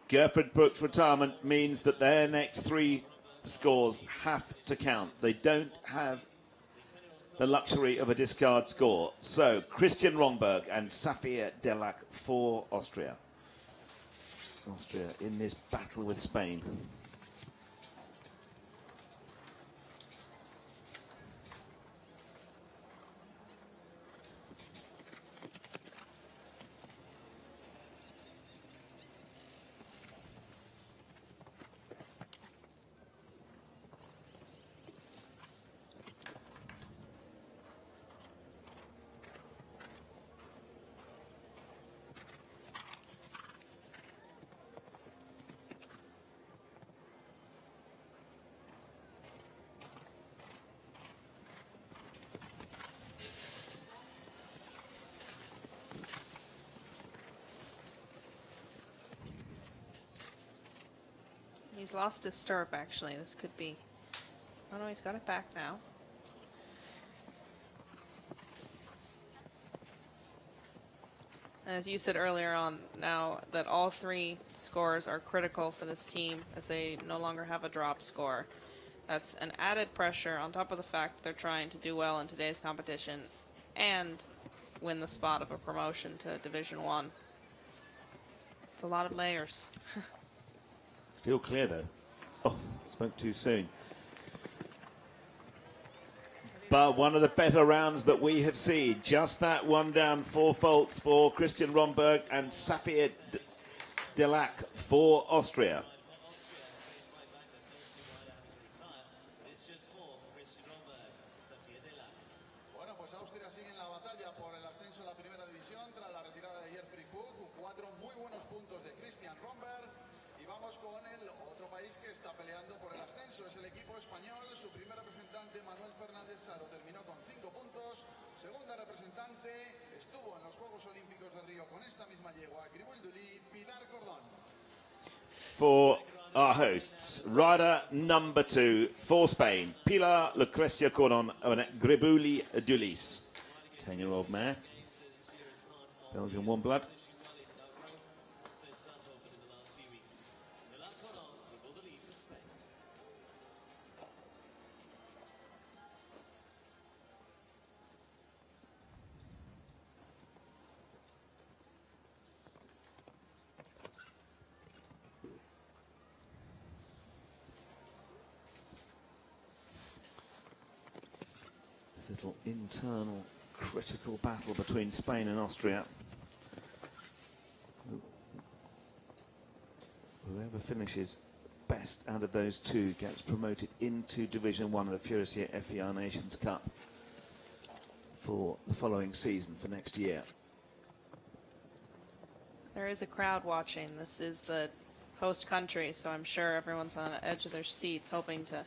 Speaker 1: Gerfried Brooks' retirement means that their next 3 scores have to count. They don't have the luxury of a discard score. So Christian Romberg and Safir Delac for Austria. Austria in this battle with Spain.
Speaker 2: He's lost his stirrup, actually. This could be... Oh, no, he's got it back now. As you said earlier on, now that all 3 scores are critical for this team as they no longer have a drop score. That's an added pressure on top of the fact that they're trying to do well in today's competition and win the spot of a promotion to Division 1. It's a lot of layers.
Speaker 1: Still clear though. Oh, spoke too soon. But one of the better rounds that we have seen. Just that one down, 4 faults for Christian Romberg and Safir Delac for Austria. For our hosts, rider number 2 for Spain, Pilar Lucrecia Cordon and Gribuli Dulis. 10-year-old mare. Belgian warm blood. This little internal critical battle between Spain and Austria. Whoever finishes best out of those two gets promoted into Division 1 of the Furusiyya FEI Nations Cup for the following season, for next year.
Speaker 2: There is a crowd watching. This is the host country, so I'm sure everyone's on the edge of their seats hoping to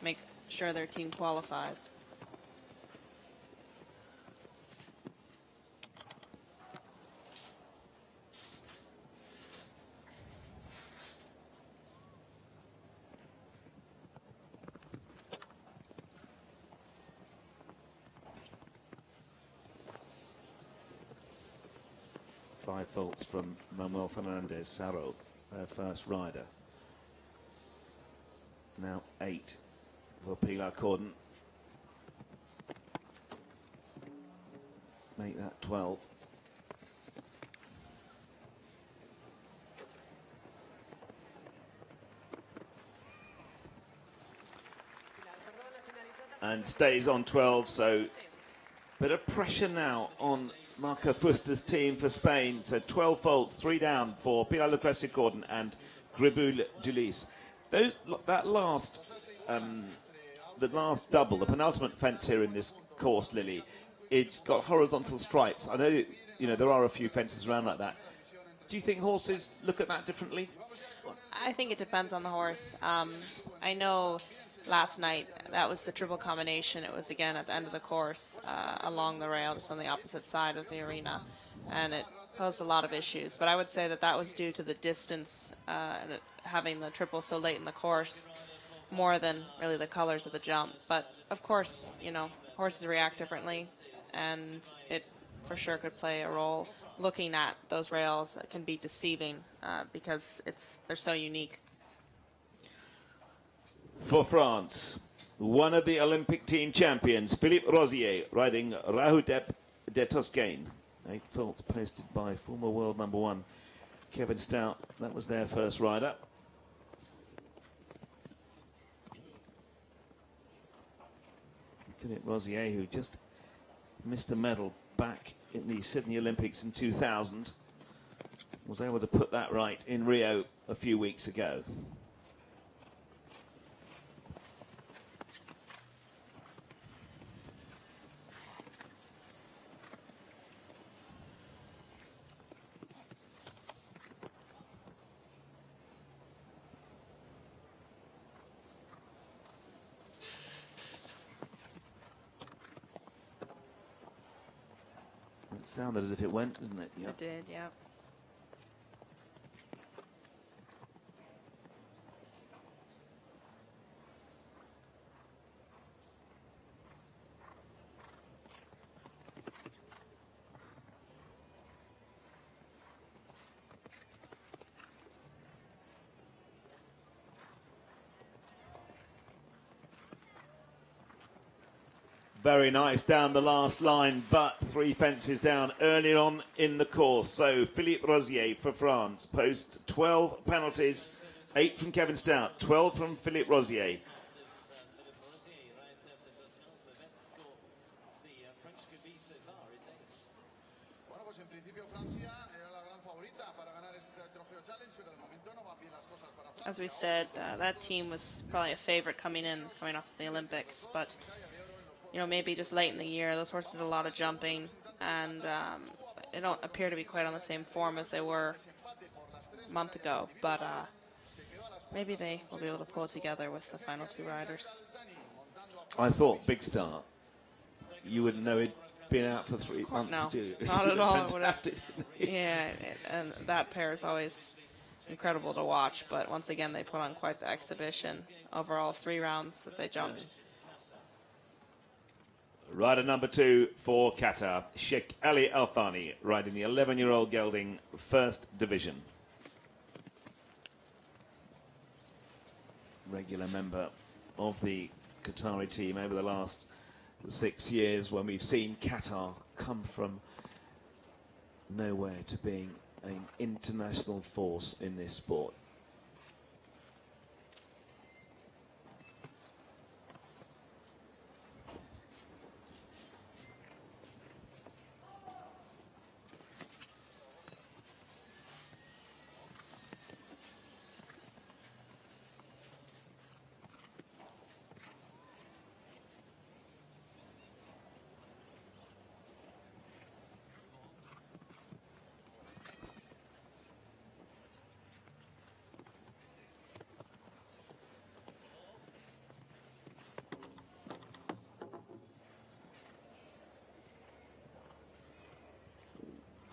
Speaker 2: make sure their team qualifies.
Speaker 1: Five faults from Manuel Fernandez Sarro, their first rider. Now 8 for Pilar Corden. Make that 12. And stays on 12, so bit of pressure now on Marco Fuster's team for Spain. So 12 faults, 3 down for Pilar Lucrezia Corden and Gribul Dulis. The last double, the penultimate fence here in this course, Lily, it's got horizontal stripes. I know, you know, there are a few fences around like that. Do you think horses look at that differently?
Speaker 2: I think it depends on the horse. I know last night that was the triple combination. It was again at the end of the course along the rail, just on the opposite side of the arena, and it posed a lot of issues. But I would say that that was due to the distance and having the triple so late in the course, more than really the colors of the jump. But of course, you know, horses react differently, and it for sure could play a role. Looking at those rails can be deceiving because they're so unique.
Speaker 1: For France, one of the Olympic team champions, Philippe Rosier, riding Rahudep de Toscane. 8 faults posted by former world number 1 Kevin Stout. That was their first rider. Philippe Rosier, who just missed a medal back in the Sydney Olympics in 2000, was able to put that right in Rio a few weeks ago. It sounded as if it went, didn't it? Yep.
Speaker 2: It did, yeah.
Speaker 1: Very nice down the last line, but 3 fences down earlier on in the course. So Philippe Rosier for France posts 12 penalties, 8 from Kevin Stout, 12 from Philippe Rosier.
Speaker 2: As we said, that team was probably a favorite coming off the Olympics, but you know, maybe just late in the year, those horses did a lot of jumping, and they don't appear to be quite on the same form as they were a month ago. But maybe they will be able to pull it together with the final 2 riders.
Speaker 1: I thought Big Star, you wouldn't know he'd been out for 3 months.
Speaker 2: No,
Speaker 1: to do.
Speaker 2: not at all.
Speaker 1: Fantastic.
Speaker 2: Yeah, and that pair is always incredible to watch. But once again, they put on quite the exhibition over all 3 rounds that they jumped.
Speaker 1: Rider number 2 for Qatar, Sheikh Ali Al Thani, riding the 11-year-old gelding, first division. Regular member of the Qatari team over the last 6 years, when we've seen Qatar come from nowhere to being an international force in this sport.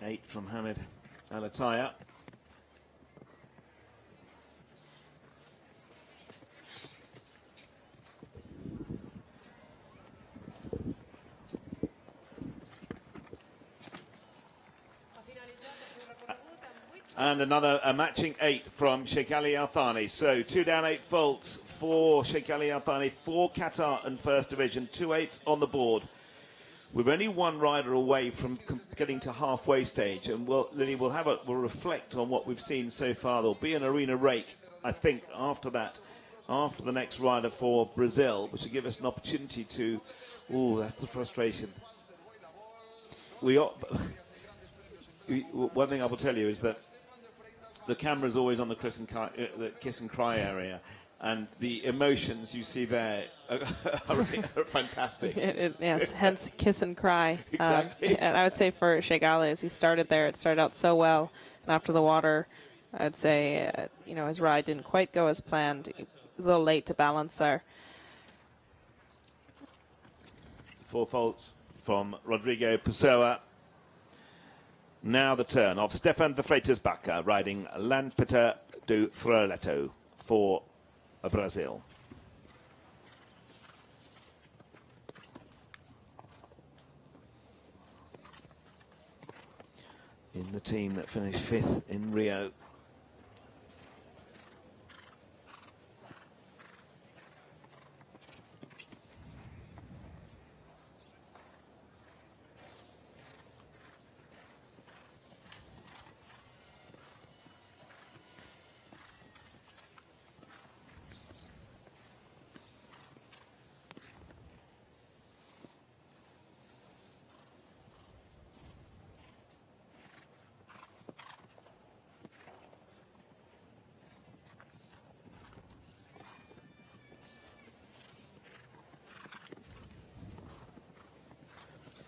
Speaker 1: 8 from Hamid Alataya. And a matching 8 from Sheikh Ali Al Thani. So 2 down, 8 faults for Sheikh Ali Al Thani, 4 Qatar and First Division, 2 8s on the board. We're only 1 rider away from getting to halfway stage, and Lily, we'll reflect on what we've seen so far. There'll be an arena rake, I think, after that, after the next rider for Brazil, which will give us an opportunity to. Oh, that's the frustration. One thing I will tell you is that the camera is always on the kiss and cry area, and the emotions you see there are fantastic.
Speaker 2: Yes, hence kiss and cry.
Speaker 1: Exactly.
Speaker 2: And I would say for Sheikh Ali, as he started there, it started out so well, and after the water, I'd say his ride didn't quite go as planned. He was a little late to balance there.
Speaker 1: 4 faults from Rodrigo Pessoa. Now the turn of Stefan de Freitas-Baca riding Lampeter do Furleto for Brazil. In the team that finished 5th in Rio.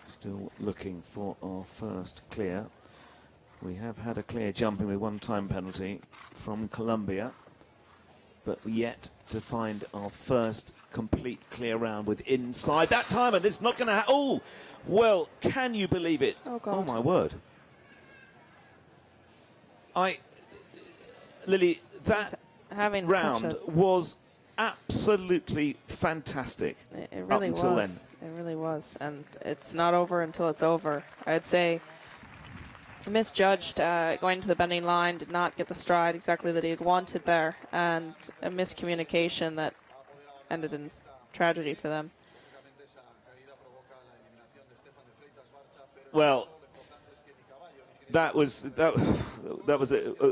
Speaker 1: Still looking for our first clear. We have had a clear jumping with 1 time penalty from Colombia, but yet to find our first complete clear round with inside that time, and it's not going to oh, well, can you believe it?
Speaker 2: Oh, God.
Speaker 1: Oh, my word. Lily, that round was absolutely fantastic.
Speaker 2: It really
Speaker 1: up until
Speaker 2: was.
Speaker 1: Then.
Speaker 2: It really was, and it's not over until it's over. I'd say misjudged going to the bending line, did not get the stride exactly that he had wanted there, and a miscommunication that ended in tragedy for them.
Speaker 1: Well, that was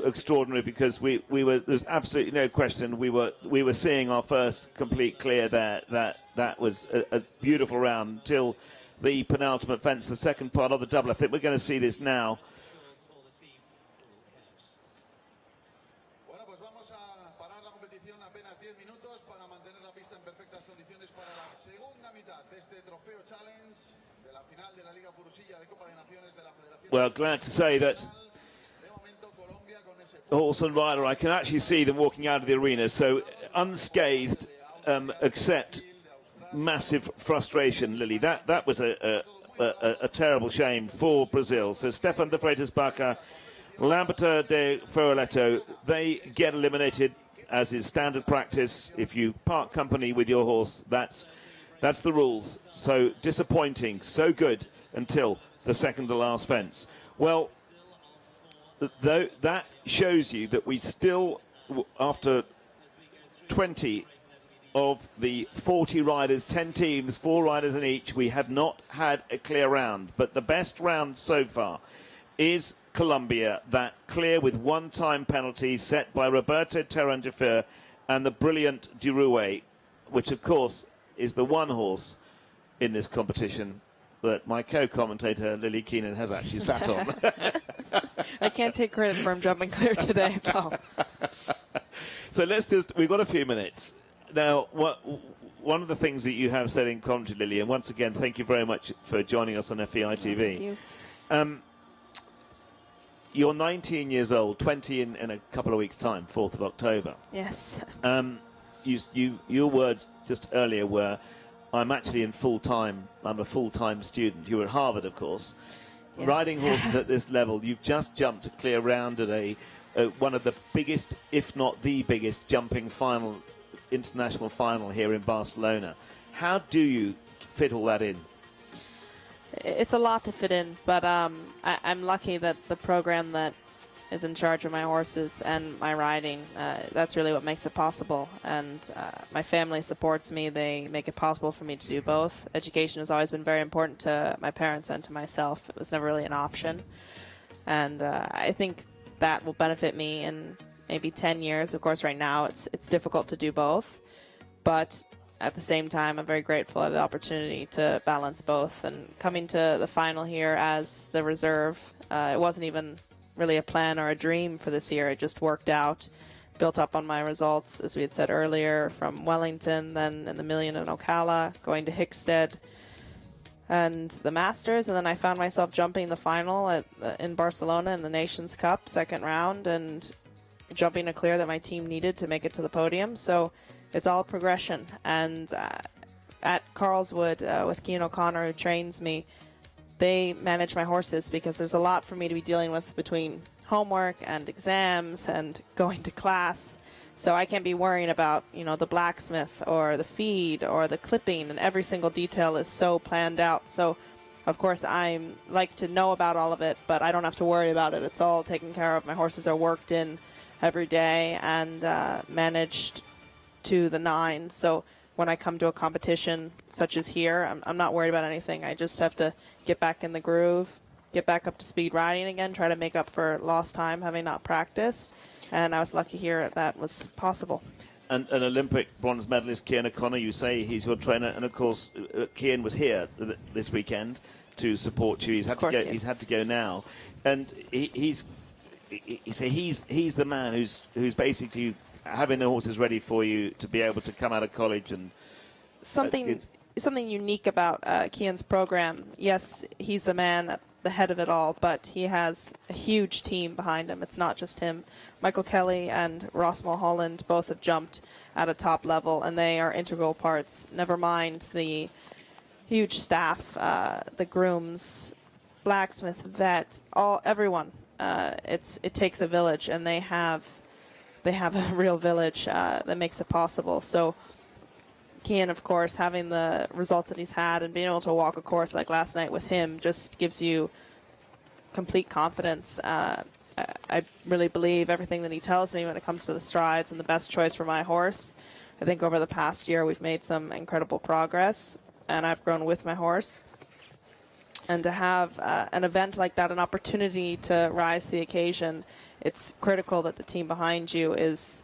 Speaker 1: extraordinary, because there's absolutely no question we were seeing our first complete clear there. That was a beautiful round until the penultimate fence, the second part of the double. I think we're going to see this now. Well, glad to say that horse and rider, I can actually see them walking out of the arena, so unscathed, except massive frustration, Lily. That was a terrible shame for Brazil. So Stefan de Freitas-Baca, Lampeter de Furleto, they get eliminated, as is standard practice. If you part company with your horse, that's the rules. So disappointing, so good until the second to last fence. Well, though, that shows you that we still, after 20 of the 40 riders, 10 teams, 4 riders in each, we have not had a clear round. But the best round so far is Colombia, that clear with 1 time penalty set by Roberto Terrangefer and the brilliant Durouet, which of course is the one horse in this competition that my co-commentator Lily Keenan has actually sat on.
Speaker 2: I can't take credit for him jumping clear today, Paul.
Speaker 1: So we've got a few minutes. Now, one of the things that you have said in commentary, Lily, and once again, thank you very much for joining us on FEI TV.
Speaker 2: Thank you.
Speaker 1: You're 19 years old, 20 in a couple of weeks' time, 4th of October.
Speaker 2: Yes.
Speaker 1: Your words just earlier were, I'm actually I'm a full-time student. You were at Harvard, of course.
Speaker 2: Yes.
Speaker 1: riding horses at this level, you've just jumped a clear round at one of the biggest, if not the biggest, jumping international final here in Barcelona. How do you fit all that in?
Speaker 2: It's a lot to fit in, but I'm lucky that the program that is in charge of my horses and my riding, that's really what makes it possible. And my family supports me. They make it possible for me to do both. Education has always been very important to my parents and to myself. It was never really an option. And I think that will benefit me in maybe 10 years. Of course, right now it's difficult to do both. But at the same time, I'm very grateful for the opportunity to balance both. And coming to the final here as the reserve, it wasn't even really a plan or a dream for this year. It just worked out, built up on my results, as we had said earlier, from Wellington, then in the Million in Ocala, going to Hickstead, and the Masters, and then I found myself jumping the final in Barcelona in the Nations Cup, second round, and jumping a clear that my team needed to make it to the podium. So it's all progression. And at Carlswood, with Cian O'Connor, who trains me, they manage my horses because there's a lot for me to be dealing with between homework and exams and going to class. So I can't be worrying about, the blacksmith or the feed or the clipping, and every single detail is so planned out. So, of course, I like to know about all of it, but I don't have to worry about it. It's all taken care of. My horses are worked in every day and managed to the nine. So when I come to a competition such as here, I'm not worried about anything. I just have to get back in the groove, get back up to speed riding again, try to make up for lost time having not practiced. And I was lucky here that was possible.
Speaker 1: And an Olympic bronze medalist, Cian O'Connor, you say he's your trainer, and of course, Cian was here this weekend to support you. He's had to go. He's had to go now, and he's the man who's basically having the horses ready for you to be able to come out of college and
Speaker 2: something unique about Cian's program. Yes, he's the man at the head of it all, but he has a huge team behind him. It's not just him. Michael Kelly and Ross Mulholland both have jumped at a top level, and they are integral parts. Never mind the huge staff, the grooms, blacksmith, vet, everyone. It takes a village, and they have a real village that makes it possible. So Cian, of course, having the results that he's had and being able to walk a course like last night with him just gives you complete confidence. I really believe everything that he tells me when it comes to the strides and the best choice for my horse. I think over the past year we've made some incredible progress, and I've grown with my horse. And to have an event like that, an opportunity to rise to the occasion, it's critical that the team behind you is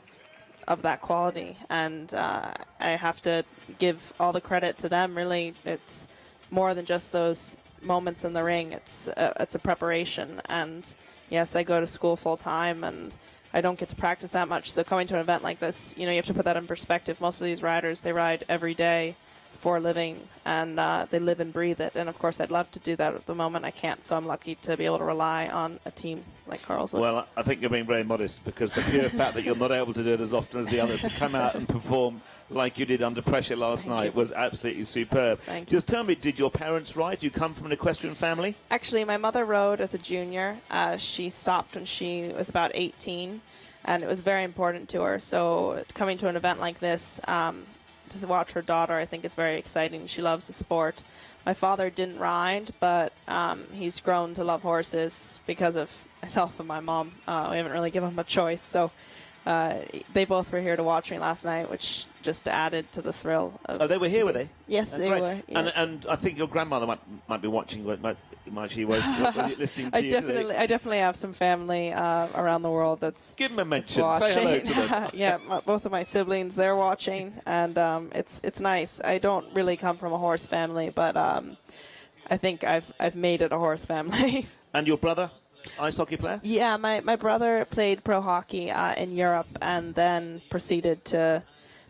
Speaker 2: of that quality. And I have to give all the credit to them, really. It's more than just those moments in the ring. It's a preparation. And yes, I go to school full time, and I don't get to practice that much. So coming to an event like this, you have to put that in perspective. Most of these riders, they ride every day for a living, and they live and breathe it. And of course, I'd love to do that at the moment. I can't, so I'm lucky to be able to rely on a team like Carlswood.
Speaker 1: Well, I think you're being very modest, because the pure fact that you're not able to do it as often as the others, to come out and perform like you did under pressure last night was absolutely superb.
Speaker 2: Thank you.
Speaker 1: Just tell me, did your parents ride? Do you come from an equestrian family?
Speaker 2: Actually, my mother rode as a junior. She stopped when she was about 18, and it was very important to her. So coming to an event like this, to watch her daughter, I think, is very exciting. She loves the sport. My father didn't ride, but he's grown to love horses because of myself and my mom. We haven't really given him a choice. So they both were here to watch me last night, which just added to the thrill.
Speaker 1: They were here, were they?
Speaker 2: Yes, they were. Yeah.
Speaker 1: And I think your grandmother might be watching. She was listening to you today.
Speaker 2: I definitely have some family around the world that's
Speaker 1: give them a mention.
Speaker 2: Watching.
Speaker 1: Say hello to them.
Speaker 2: Yeah, both of my siblings, they're watching, and it's nice. I don't really come from a horse family, but I think I've made it a horse family.
Speaker 1: And your brother, ice hockey player?
Speaker 2: Yeah, my brother played pro hockey in Europe, and then proceeded to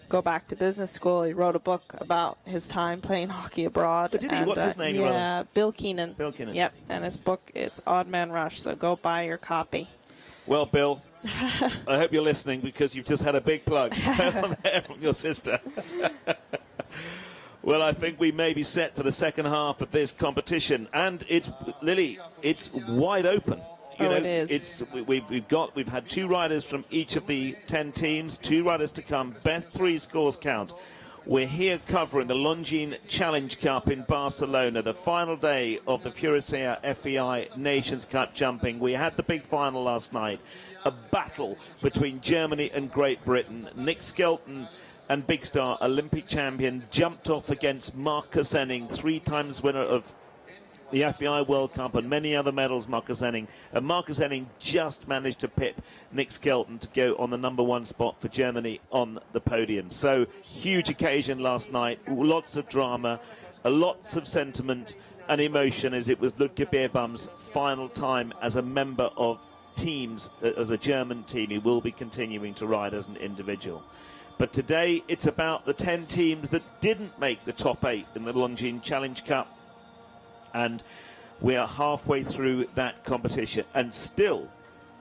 Speaker 2: go back to business school. He wrote a book about his time playing hockey abroad.
Speaker 1: But did he? What's his name?
Speaker 2: Yeah, Bill Keenan.
Speaker 1: Bill Keenan.
Speaker 2: Yep, and his book, it's Odd Man Rush, so go buy your copy.
Speaker 1: Well, Bill, I hope you're listening, because you've just had a big plug there from your sister. Well, I think we may be set for the second half of this competition, and it's Lily. It's wide open.
Speaker 2: It is.
Speaker 1: We've had 2 riders from each of the 10 teams, 2 riders to come. Best 3 scores count. We're here covering the Longines Challenge Cup in Barcelona, the final day of the Furusiyya FEI Nations Cup jumping. We had the big final last night, a battle between Germany and Great Britain. Nick Skelton and Big Star, Olympic champion, jumped off against Marcus Enning, 3 times winner of the FEI World Cup and many other medals, Marcus Enning. And Marcus Enning just managed to pip Nick Skelton to go on the #1 spot for Germany on the podium. So, huge occasion last night, lots of drama, lots of sentiment and emotion, as it was Ludger Beerbum's final time as a member of teams, as a German team. He will be continuing to ride as an individual. But today, it's about the 10 teams that didn't make the top 8 in the Longines Challenge Cup. And we are halfway through that competition and still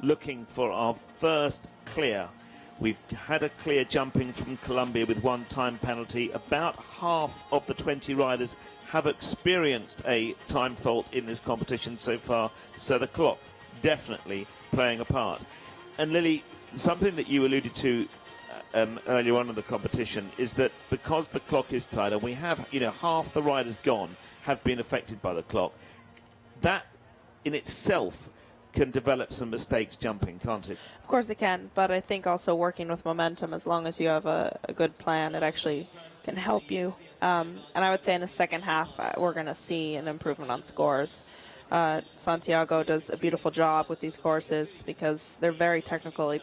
Speaker 1: looking for our first clear. We've had a clear jumping from Colombia with 1 time penalty. About half of the 20 riders have experienced a time fault in this competition so far, so the clock definitely playing a part. And Lily, something that you alluded to earlier on in the competition is that because the clock is tight and we have, half the riders gone, have been affected by the clock, that in itself can develop some mistakes jumping, can't it?
Speaker 2: Of course it can, but I think also working with momentum, as long as you have a good plan, it actually can help you. And I would say in the second half, we're going to see an improvement on scores. Santiago does a beautiful job with these courses because they're very technical. He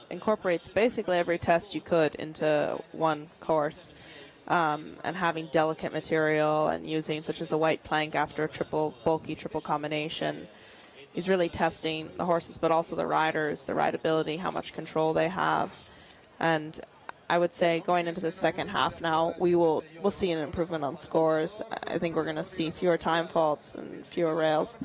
Speaker 2: incorporates basically every test you could into one course. And having delicate material and using such as the white plank after a bulky triple combination. He's really testing the horses, but also the riders, the rideability, how much control they have. And I would say going into the second half now, we'll see an improvement on scores. I think we're going to see fewer time faults and fewer rails.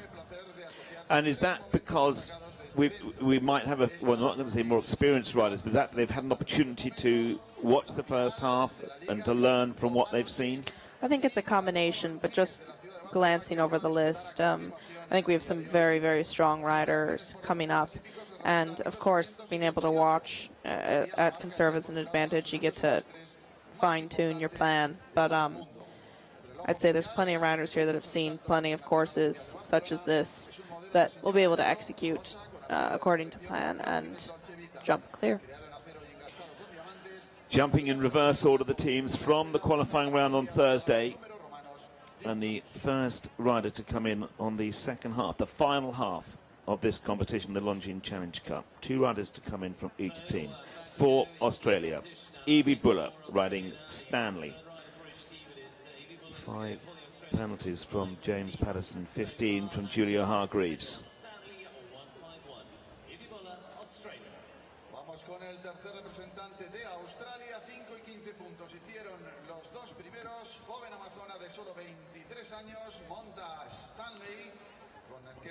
Speaker 1: And is that because we might have I'm not going to say more experienced riders, but that they've had an opportunity to watch the first half and to learn from what they've seen?
Speaker 2: I think it's a combination, but just glancing over the list, I think we have some very, very strong riders coming up. And, of course, being able to watch can serve as an advantage. You get to fine-tune your plan. But I'd say there's plenty of riders here that have seen plenty of courses such as this that will be able to execute according to plan and jump clear.
Speaker 1: Jumping in reverse order the teams from the qualifying round on Thursday. And the first rider to come in on the second half, the final half of this competition, the Longines Challenge Cup. 2 riders to come in from each team. For Australia, Evie Buller riding Stanley. 5 penalties from James Patterson, 15 from Julio Hargreaves.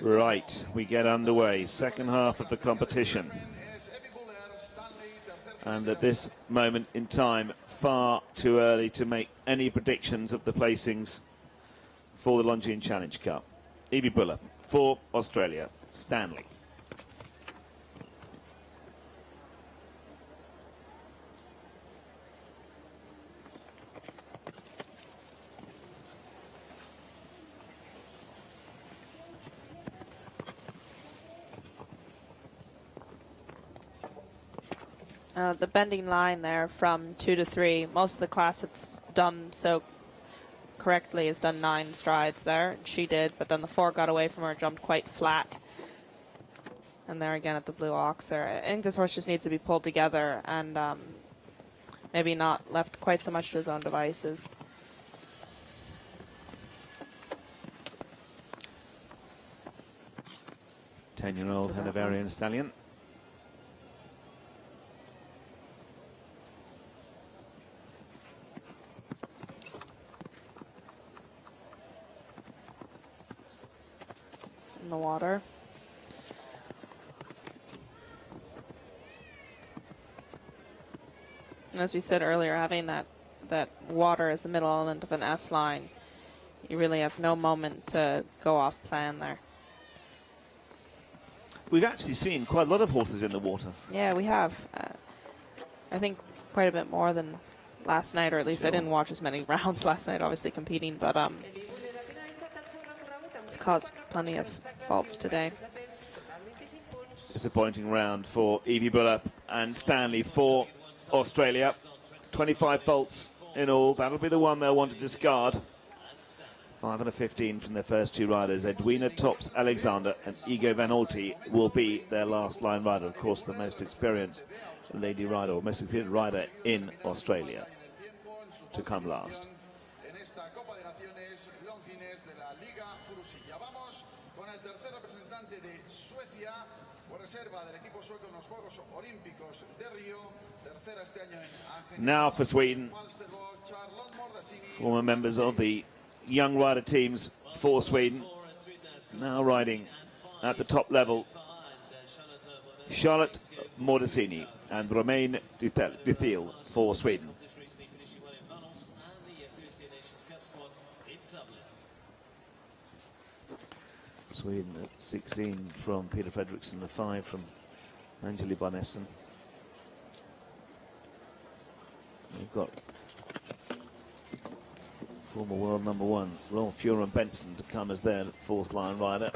Speaker 1: Right, we get underway. Second half of the competition. And at this moment in time, far too early to make any predictions of the placings for the Longines Challenge Cup. Evie Buller for Australia, Stanley.
Speaker 2: The bending line there from 2 to 3, most of the class it's done so correctly has done 9 strides there. She did, but then the 4 got away from her, jumped quite flat. And there again at the blue ox there. I think this horse just needs to be pulled together and maybe not left quite so much to his own devices.
Speaker 1: Ten-year-old Hanoverian stallion.
Speaker 2: In the water. And as we said earlier, having that that water is the middle element of an S line, you really have no moment to go off plan there.
Speaker 1: We've actually seen quite a lot of horses in the water.
Speaker 2: Yeah, we have. I think quite a bit more than last night, or at least I didn't watch as many rounds last night, obviously competing, but it's caused plenty of faults today.
Speaker 1: Disappointing round for Evie Buller and Stanley for Australia. 25 faults in all. That'll be the one they'll want to discard. 5 and a 15 from their first two riders. Edwina Tops Alexander and Igo Van Alti will be their last line rider. Of course, the most experienced lady rider, or most experienced rider in Australia to come last. Now for Sweden, former members of the young rider teams for Sweden, now riding at the top level. Charlotte Mordecini and Romain Duthil for Sweden. Sweden at 16 from Peter Fredriksson, a 5 from Angeli Barnessen. We've got former world number 1 Rolf Furen Benson to come as their fourth line rider.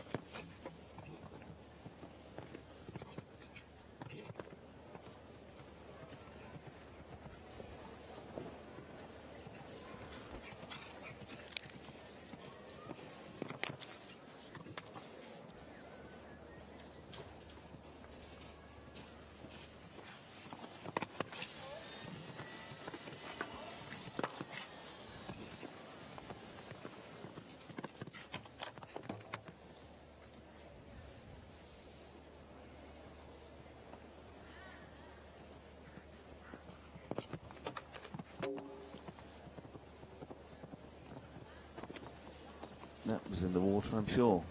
Speaker 1: That was in the water, I'm sure.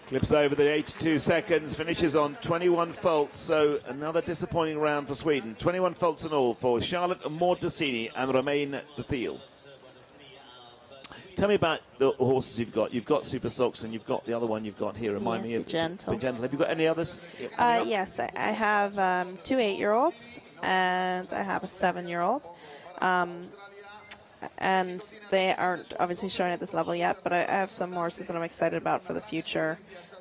Speaker 1: Clips over the 82 seconds, finishes on 21 faults, so another disappointing round for Sweden. 21 faults in all for Charlotte Mordecini and Romain Duthil. Tell me about the horses you've got. You've got Super Sox and you've got the other one you've got here. Remind me of
Speaker 2: Gentle.
Speaker 1: Have you got any others?
Speaker 2: Yes, I have 2 8-year-olds and I have a 7-year-old. And they aren't obviously showing at this level yet, but I have some horses that I'm excited about for the future.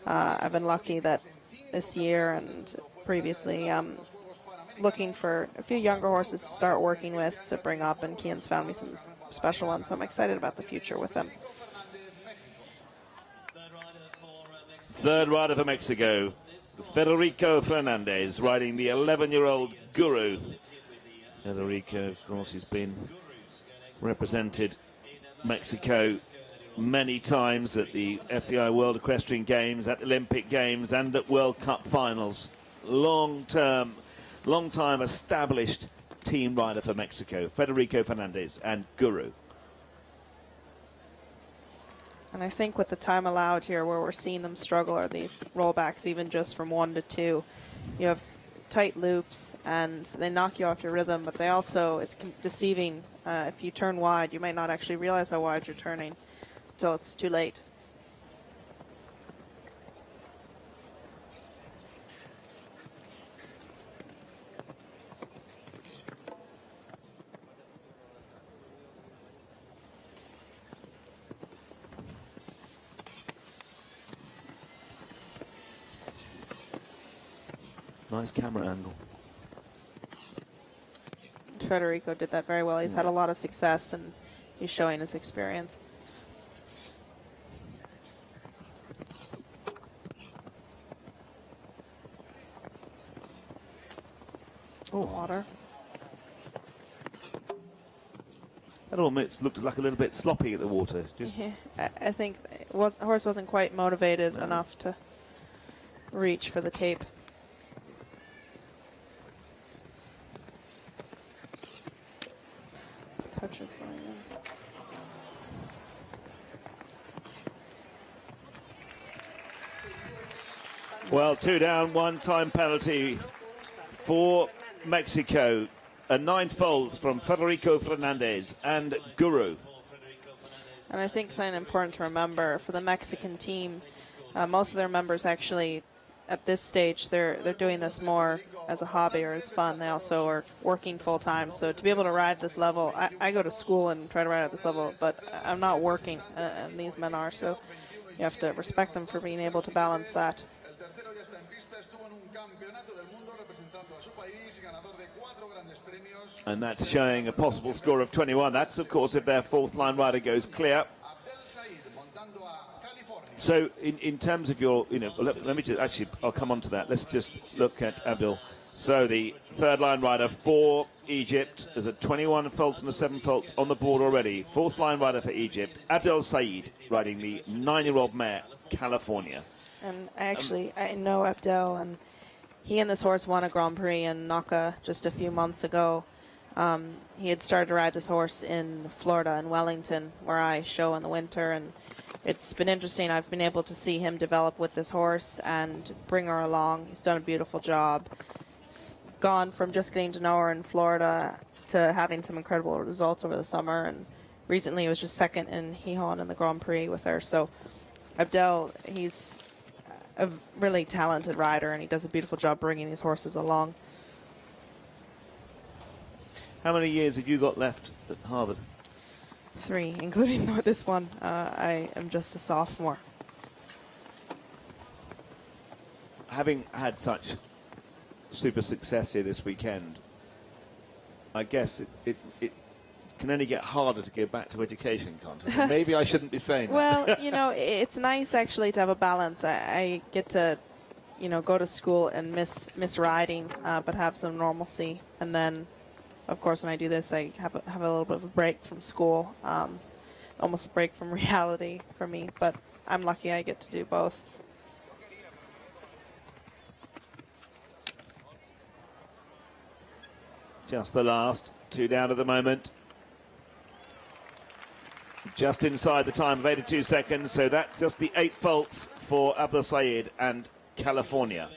Speaker 2: I've been lucky that this year and previously looking for a few younger horses to start working with to bring up, and Kian's found me some special ones, so I'm excited about the future with them.
Speaker 1: Third rider for Mexico, Federico Fernandez, riding the 11-year-old Guru. Federico, of course, he's been represented Mexico many times at the FEI World Equestrian Games, at the Olympic Games, and at World Cup finals. Long time established team rider for Mexico, Federico Fernandez and Guru.
Speaker 2: And I think with the time allowed here, where we're seeing them struggle are these rollbacks, even just from 1 to 2. You have tight loops and they knock you off your rhythm, but they also, it's deceiving. If you turn wide, you might not actually realize how wide you're turning until it's too late.
Speaker 1: Nice camera angle.
Speaker 2: Federico did that very well. He's had a lot of success and he's showing his experience. Oh, water.
Speaker 1: That almost looked like a little bit sloppy at the water.
Speaker 2: Yeah, I think the horse wasn't quite motivated enough to reach for the tape. Touch is going in.
Speaker 1: Well, 2 down, 1 time penalty for Mexico. 9 faults from Federico Fernandez and Guru.
Speaker 2: And I think something important to remember for the Mexican team, most of their members actually, at this stage, they're doing this more as a hobby or as fun. They also are working full time. So to be able to ride this level, I go to school and try to ride at this level, but I'm not working, and these men are. So you have to respect them for being able to balance that.
Speaker 1: And that's showing a possible score of 21. That's, of course, if their fourth line rider goes clear. So in terms of your, let me just, actually, I'll come on to that. Let's just look at Abdul. So the third line rider for Egypt, there's a 21 faults and a 7 faults on the board already. Fourth line rider for Egypt, Abdel Said, riding the 9-year-old mare, California.
Speaker 2: And I know Abdel, and he and this horse won a Grand Prix in Naka just a few months ago. He had started to ride this horse in Florida, in Wellington, where I show in the winter, and it's been interesting. I've been able to see him develop with this horse and bring her along. He's done a beautiful job. He's gone from just getting to know her in Florida to having some incredible results over the summer, and recently he was just second in Gijón in the Grand Prix with her. So Abdel, he's a really talented rider, and he does a beautiful job bringing these horses along.
Speaker 1: How many years have you got left at Harvard?
Speaker 2: 3, including this one. I am just a sophomore.
Speaker 1: Having had such super success here this weekend, I guess it can only get harder to go back to education, can't it? Maybe I shouldn't be saying that.
Speaker 2: Well, it's nice actually to have a balance. I get to, go to school and miss riding, but have some normalcy. And then, of course, when I do this, I have a little bit of a break from school, almost a break from reality for me. But I'm lucky I get to do both.
Speaker 1: Just the last 2 down at the moment. Just inside the time of 82 seconds, so that's just the 8 faults for Abdel Said and California.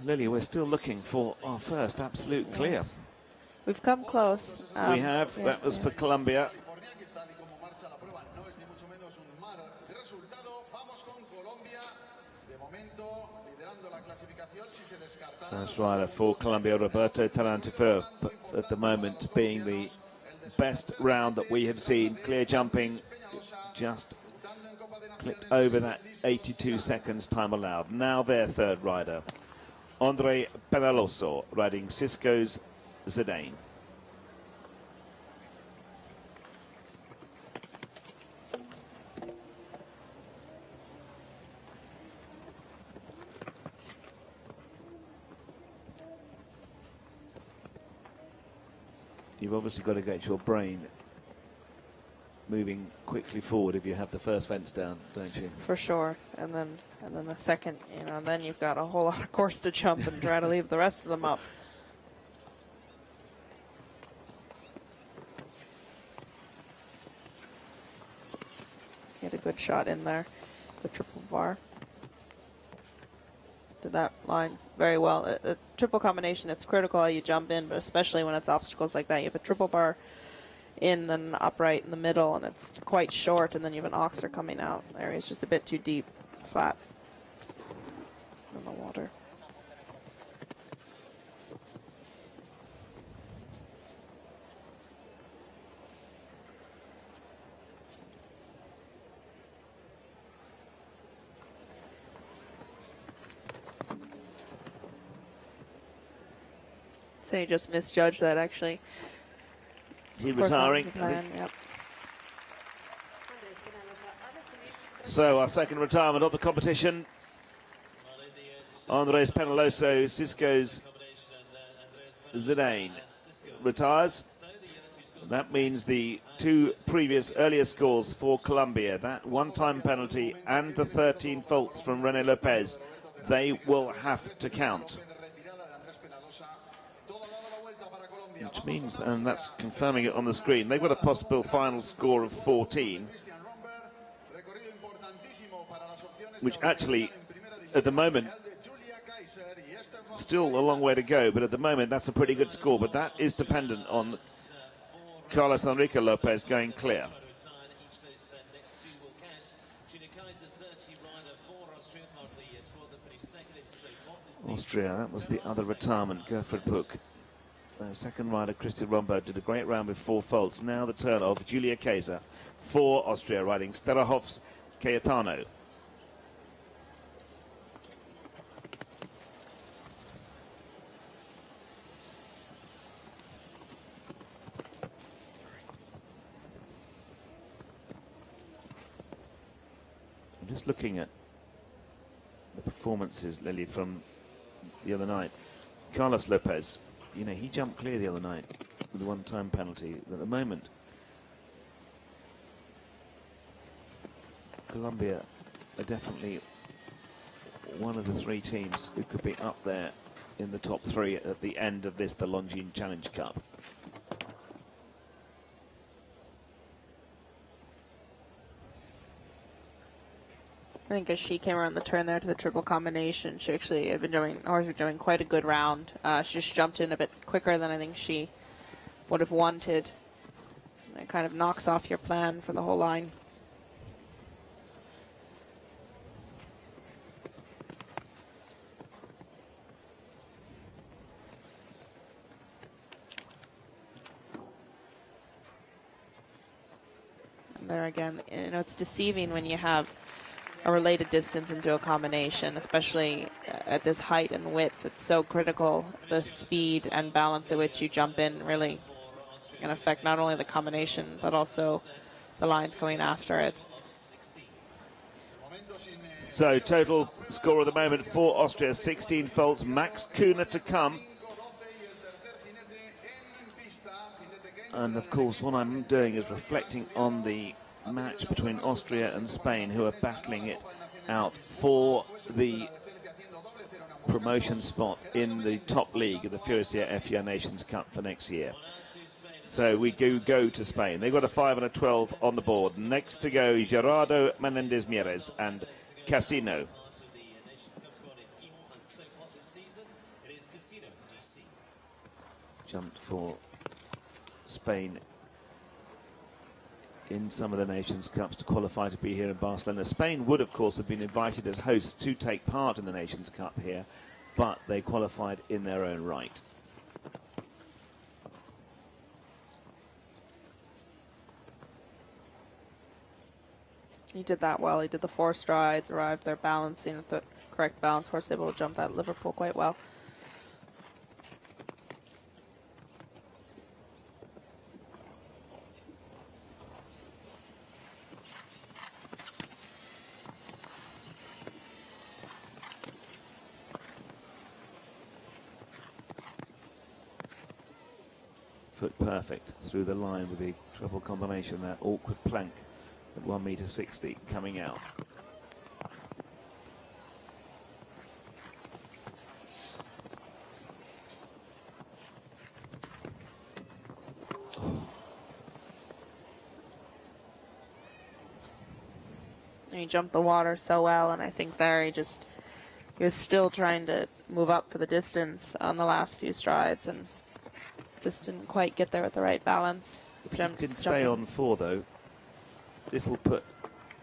Speaker 1: Lily, we're still looking for our first absolute clear.
Speaker 2: Yes. We've come close.
Speaker 1: We have.
Speaker 2: Yeah,
Speaker 1: that was for Colombia. First rider for Colombia, Roberto Tarantifer, at the moment being the best round that we have seen. Clear jumping, just clipped over that 82 seconds time allowed. Now their third rider, Andre Penaloso, riding Cisco's Zidane. You've obviously got to get your brain moving quickly forward if you have the first fence down, don't you?
Speaker 2: For sure. And then the second, then you've got a whole lot of course to jump and try to leave the rest of them up. He had a good shot in there, the triple bar. Did that line very well. A triple combination, it's critical how you jump in, but especially when it's obstacles like that. You have a triple bar in, then an upright in the middle, and it's quite short, and then you have an oxer coming out. The area is just a bit too deep, flat in the water. So you just misjudged that, actually.
Speaker 1: Is he retiring?
Speaker 2: Yep.
Speaker 1: So our second retirement of the competition. Andres Penaloso, Cisco's Zidane retires. That means the two previous earlier scores for Colombia, that one-time penalty and the 13 faults from René Lopez, they will have to count. Which means, and that's confirming it on the screen, they've got a possible final score of 14. Which actually, at the moment, still a long way to go, but at the moment that's a pretty good score. But that is dependent on Carlos Enrique Lopez going clear. Austria, that was the other retirement, Gerfried Puck. Second rider, Christian Rombo, did a great round with 4 faults. Now the turn of Julia Kaiser for Austria, riding Sterahof's Cayetano. I'm just looking at the performances, Lily, from the other night. Carlos Lopez, you know, he jumped clear the other night with a one-time penalty. At the moment, Colombia are definitely one of the 3 teams who could be up there in the top 3 at the end of this, the Longines Challenge Cup.
Speaker 2: I think as she came around the turn there to the triple combination, she actually had been doing quite a good round. She just jumped in a bit quicker than I think she would have wanted. It kind of knocks off your plan for the whole line. And there again, you know, it's deceiving when you have a related distance into a combination, especially at this height and width. It's so critical, the speed and balance at which you jump in really can affect not only the combination but also the lines going after it.
Speaker 1: So total score at the moment for Austria, 16 faults. Max Kühne to come. And of course what I'm doing is reflecting on the match between Austria and Spain, who are battling it out for the promotion spot in the top league of the Furusiyya FEI Nations Cup for next year. So we go to Spain. They've got a 5 and a 12 on the board. Next to go, Gerardo Menendez Mieres and Casino. Jumped for Spain in some of the Nations Cups to qualify to be here in Barcelona. Spain would, of course, have been invited as hosts to take part in the Nations Cup here, but they qualified in their own right.
Speaker 2: He did that well. He did the 4 strides, arrived there balancing at the correct balance. Horse able to jump that Liverpool quite well.
Speaker 1: Foot perfect through the line with the triple combination, that awkward plank at 1.60 m coming out.
Speaker 2: He jumped the water so well, and I think there he was still trying to move up for the distance on the last few strides and just didn't quite get there with the right balance.
Speaker 1: If he can stay on 4, though, this will put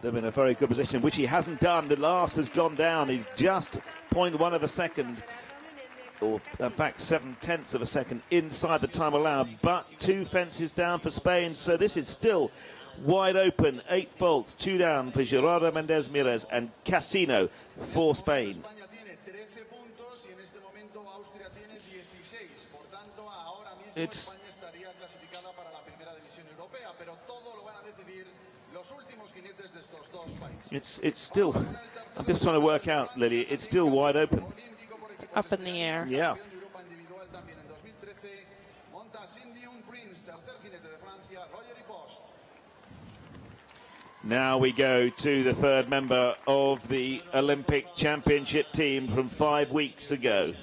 Speaker 1: them in a very good position, which he hasn't done. The last has gone down. He's just 0.1 of a second, or in fact 0.7 of a second inside the time allowed, but 2 fences down for Spain. So this is still wide open. 8 faults, 2 down for Gerardo Menendez Mieres and Casino for Spain. It's still, I'm just trying to work out, Lily, it's still wide open.
Speaker 2: Up in the air.
Speaker 1: Yeah. Now we go to the third member of the Olympic Championship team from 5 weeks ago.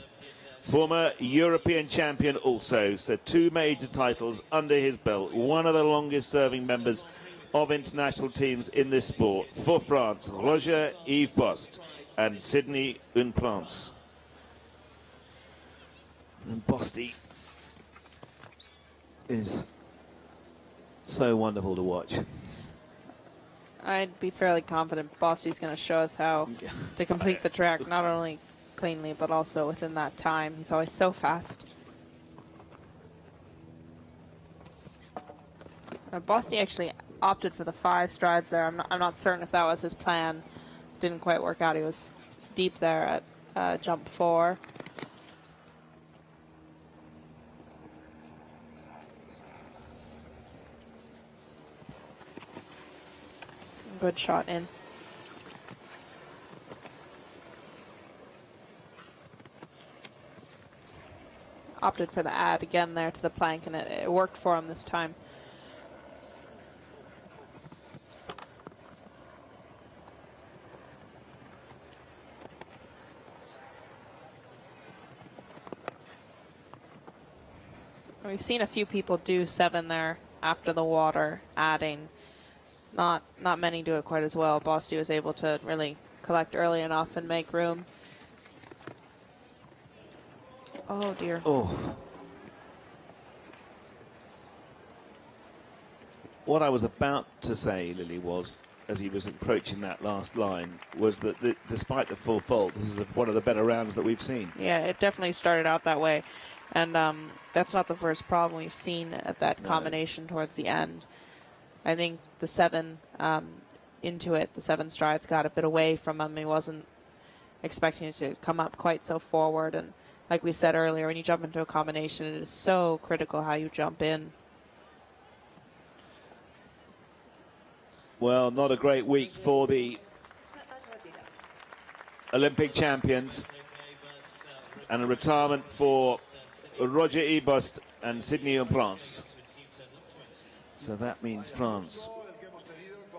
Speaker 1: Former European champion also, so 2 major titles under his belt. One of the longest serving members of international teams in this sport. For France, Roger-Yves Bost and Sydney Unprance. And Bosty is so wonderful to watch.
Speaker 2: I'd be fairly confident Bosty's going to show us how to complete the track, not only cleanly, but also within that time. He's always so fast. Bosty actually opted for the 5 strides there. I'm not certain if that was his plan. Didn't quite work out. He was deep there at jump 4. Good shot in. Opted for the add again there to the plank, and it worked for him this time. We've seen a few people do 7 there after the water, adding. Not many do it quite as well. Bosty was able to really collect early enough and make room. Oh dear.
Speaker 1: Oh. What I was about to say, Lily, was, as he was approaching that last line, was that despite the full fault, this is one of the better rounds that we've seen.
Speaker 2: Yeah, it definitely started out that way. And that's not the first problem we've seen at that combination towards the end. I think the 7 into it, the 7 strides got a bit away from him. He wasn't expecting it to come up quite so forward. And like we said earlier, when you jump into a combination, it is so critical how you jump in.
Speaker 1: Well, not a great week for the Olympic champions. And a retirement for Roger-Yves Bost and Sydney Unprance. So that means France,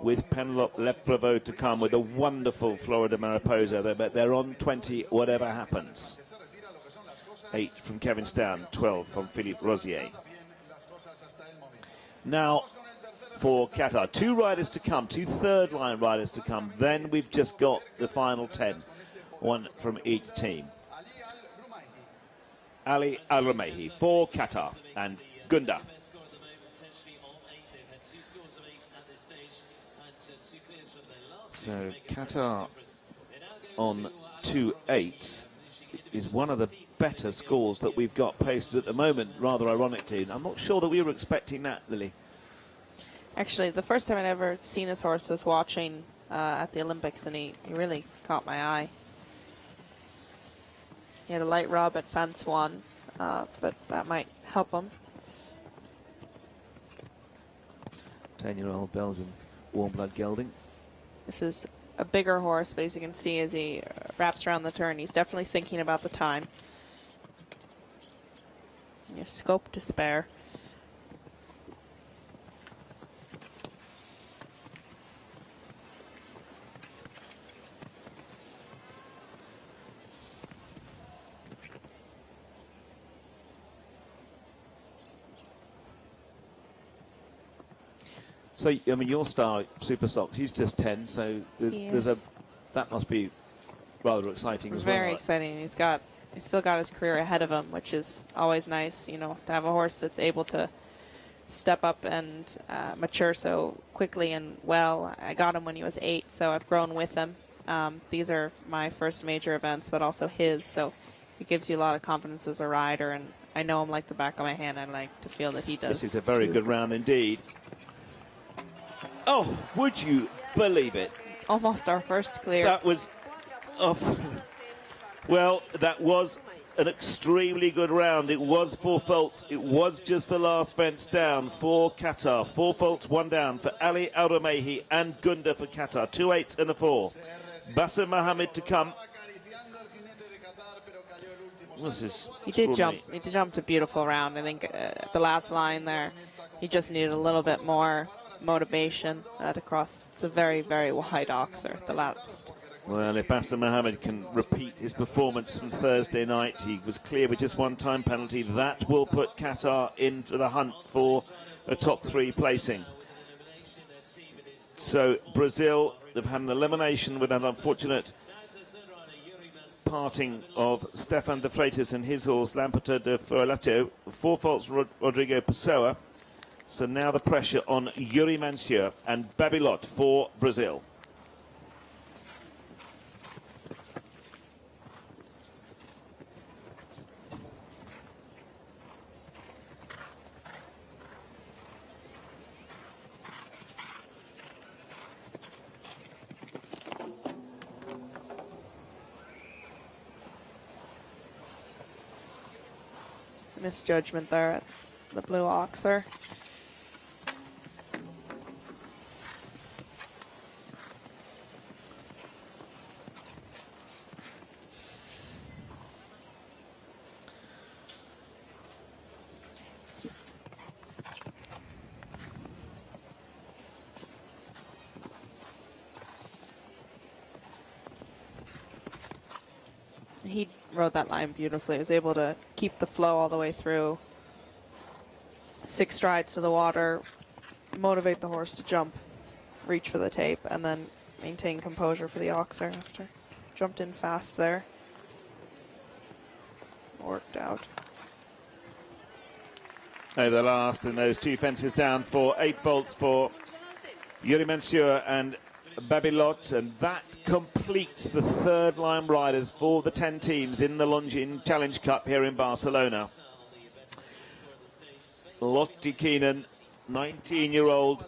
Speaker 1: with Penelope Leprevaux to come, with a wonderful Florida Mariposa. They're on 20, whatever happens. 8 from Kevin Stan, 12 from Philippe Rosier. Now, for Qatar, 2 riders to come, 2 third-line riders to come. Then we've just got the final 10, 1 from each team. Ali Al-Rumayhi for Qatar and Gunda. So Qatar on 2.8 is one of the better scores that we've got posted at the moment, rather ironically. I'm not sure that we were expecting that, Lily.
Speaker 2: Actually, the first time I'd ever seen this horse was watching at the Olympics, and he really caught my eye. He had a light rub at fence 1, but that might help him.
Speaker 1: 10-year-old Belgian warm blood gelding.
Speaker 2: This is a bigger horse, but as you can see as he wraps around the turn, he's definitely thinking about the time. He has scope to spare.
Speaker 1: So, I mean, your star, Super Sox, he's just 10, so that must be rather exciting as well.
Speaker 2: Very exciting. He's still got his career ahead of him, which is always nice, you know, to have a horse that's able to step up and mature so quickly and well. I got him when he was 8, so I've grown with him. These are my first major events, but also his, so it gives you a lot of confidence as a rider, and I know him like the back of my hand. I like to feel that he does.
Speaker 1: This is a very good round indeed. Oh, would you believe it?
Speaker 2: Almost our first clear.
Speaker 1: That was off. Well, that was an extremely good round. It was 4 faults. It was just the last fence down for Qatar. 4 faults, 1 down for Ali Al-Rumayhi and Gunda for Qatar. 2 8s and a 4. Bassem Mohammed to come. This is
Speaker 2: He did jump a beautiful round. I think the last line there, he just needed a little bit more motivation to cross. It's a very, very wide oxer, the last.
Speaker 1: Well, if Bassam Mohammed can repeat his performance from Thursday night, he was clear with just one time penalty. That will put Qatar into the hunt for a top 3 placing. So Brazil, they've had an elimination with an unfortunate parting of Stefan de Freitas and his horse Lampeter de Furlato. 4 faults Rodrigo Pessoa. So now the pressure on Yuri Mansur and Babylot for Brazil.
Speaker 2: Misjudgment there at the blue oxer. He rode that line beautifully. He was able to keep the flow all the way through. 6 strides to the water, motivate the horse to jump, reach for the tape, and then maintain composure for the oxer after. Jumped in fast there. Worked out.
Speaker 1: Over the last, and those 2 fences down for 8 faults for Yuri Mansur and Babylot, and that completes the 3rd line riders for the 10 teams in the Longines Challenge Cup here in Barcelona. Lottie Keenan, 19-year-old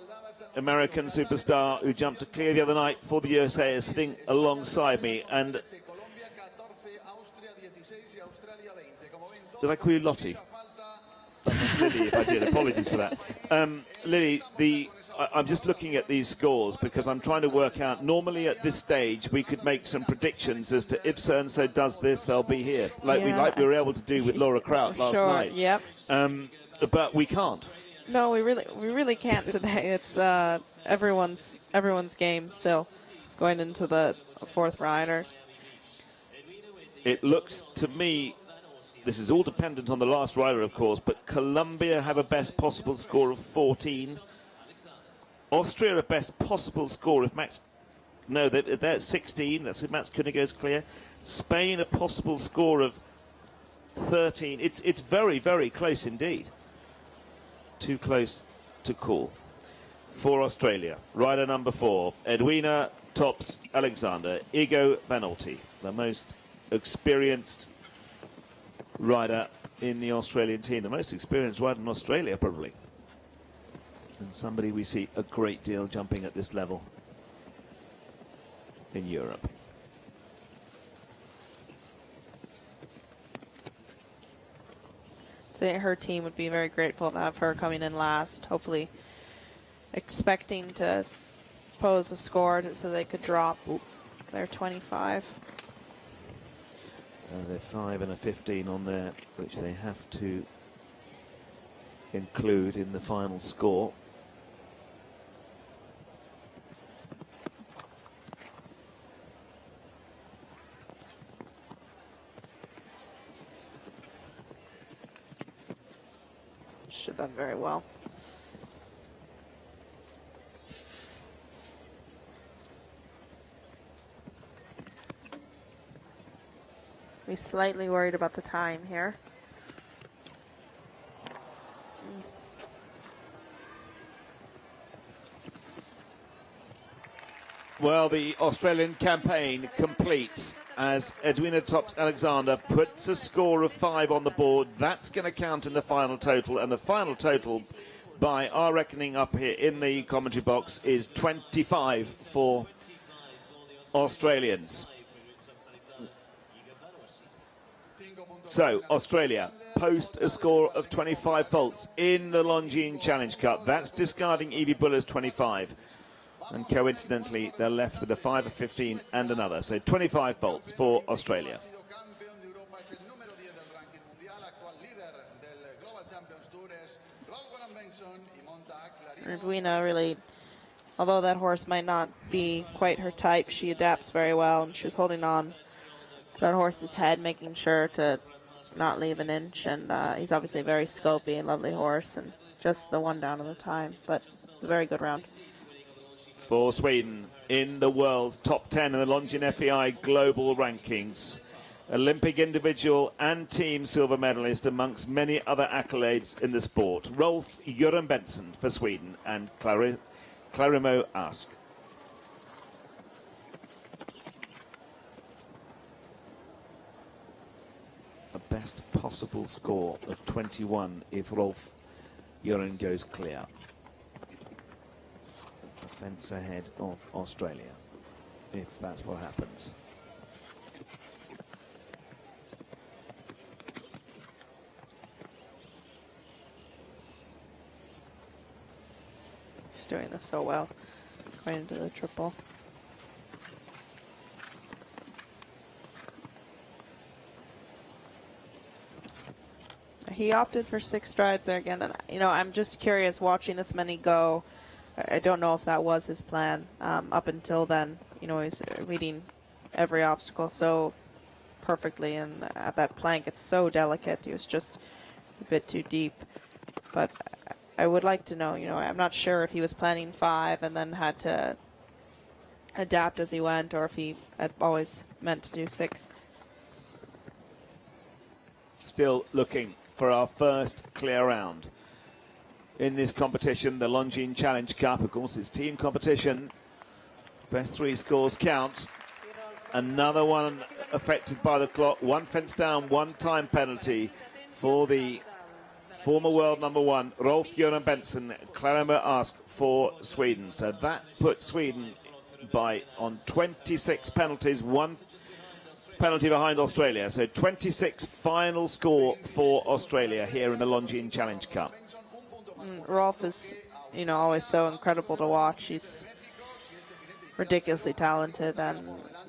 Speaker 1: American superstar who jumped to clear the other night for the USA, is sitting alongside me. And did I call you Lottie? Lily, if I did, apologies for that. Lily, I'm just looking at these scores because I'm trying to work out. Normally at this stage we could make some predictions as to if so and so does this, they'll be here, like we were able to do with Laura Kraut last night.
Speaker 2: Yep.
Speaker 1: But we can't.
Speaker 2: No, we really can't today. It's everyone's game still going into the 4th riders.
Speaker 1: It looks to me, this is all dependent on the last rider, of course, but Colombia have a best possible score of 14. Austria a best possible score if Max... No, they're at 16. That's if Max Koenig goes clear. Spain a possible score of 13. It's very, very close indeed. Too close to call. For Australia, rider number 4, Edwina Tops Alexander, Igo Van Alti, the most experienced rider in the Australian team, the most experienced rider in Australia probably. And somebody we see a great deal jumping at this level in Europe.
Speaker 2: So her team would be very grateful to have her coming in last, hopefully expecting to pose a score so they could drop their 25.
Speaker 1: They're 5 and a 15 on there, which they have to include in the final score.
Speaker 2: Should have done very well. We're slightly worried about the time here.
Speaker 1: Well, the Australian campaign completes as Edwina Tops Alexander puts a score of 5 on the board. That's going to count in the final total, and the final total, by our reckoning up here in the commentary box, is 25 for Australians. So, Australia post a score of 25 faults in the Longines Challenge Cup. That's discarding Evie Buller's 25. And coincidentally, they're left with a 5 of 15 and another. So 25 faults for Australia.
Speaker 2: Edwina really, although that horse might not be quite her type, she adapts very well, and she was holding on to that horse's head, making sure to not leave an inch, and he's obviously a very scopy and lovely horse, and just the one down at the time, but a very good round.
Speaker 1: For Sweden, in the world's top 10 in the Longines FEI global rankings. Olympic individual and team silver medalist amongst many other accolades in the sport. Rolf Göran Benson for Sweden and Clarimo Ask. A best possible score of 21 if Rolf Göran goes clear. A fence ahead of Australia, if that's what happens.
Speaker 2: He's doing this so well, going into the triple. He opted for 6 strides there again, and you know, I'm just curious watching this many go. I don't know if that was his plan up until then. You know, he's reading every obstacle so perfectly, and at that plank it's so delicate. He was just a bit too deep. But I would like to know, you know, I'm not sure if he was planning 5 and then had to adapt as he went, or if he had always meant to do 6.
Speaker 1: Still looking for our first clear round in this competition, the Longines Challenge Cup. Of course, it's team competition. Best 3 scores count. Another one affected by the clock. 1 fence down, 1 time penalty for the former world number 1, Rolf Göran Benson. Clarimo Ask for Sweden. So that puts Sweden on 26 penalties, 1 penalty behind Australia. So 26 final score for Australia here in the Longines Challenge Cup.
Speaker 2: Rolf is, you know, always so incredible to watch. He's ridiculously talented, and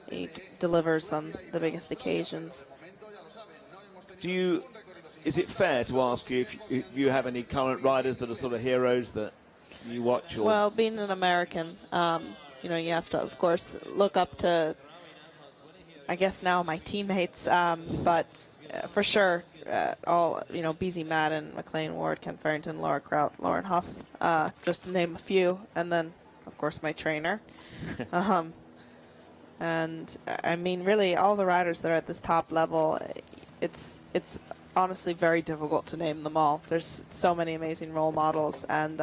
Speaker 2: he delivers on the biggest occasions.
Speaker 1: Is it fair to ask you if you have any current riders that are sort of heroes that you watch? Or?
Speaker 2: Well, being an American, you know, you have to, of course, look up to, I guess now, my teammates, but for sure, all, you know, BZ Madden, McLean Ward, Ken Farrington, Laura Kraut, Lauren Huff, just to name a few, and then, of course, my trainer. And, I mean, really, all the riders that are at this top level, it's honestly very difficult to name them all. There's so many amazing role models, and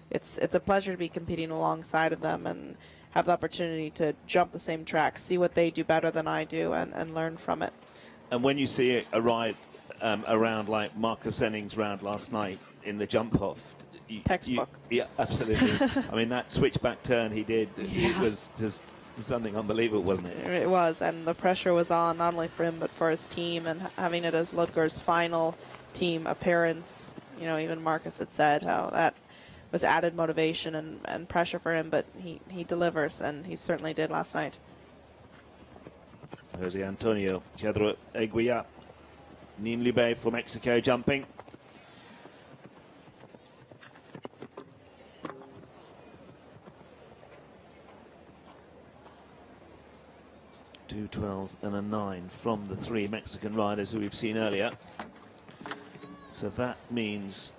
Speaker 2: it's a pleasure to be competing alongside of them and have the opportunity to jump the same track, see what they do better than I do, and learn from it.
Speaker 1: And when you see a ride around like Marcus Enning's round last night in the jump off,
Speaker 2: textbook.
Speaker 1: Yeah, absolutely. I mean, that switchback turn he did, it was just something unbelievable, wasn't it?
Speaker 2: It was, and the pressure was on not only for him but for his team, and having it as Ludger's final team appearance. You know, even Marcus had said how that was added motivation and pressure for him, but he delivers, and he certainly did last night.
Speaker 1: Jose Antonio Chedro Eguia, Nin Libe for Mexico jumping. Two 12s and a 9 from the 3 Mexican riders who we've seen earlier. So that means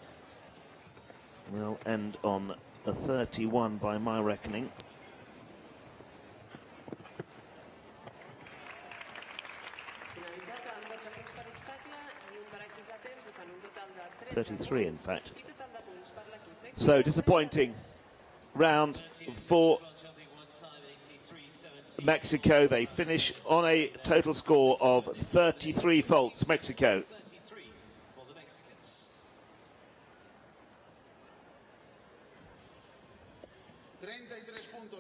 Speaker 1: we'll end on a 31 by my reckoning. .33 in fact. So disappointing round for Mexico. They finish on a total score of 33 faults, Mexico.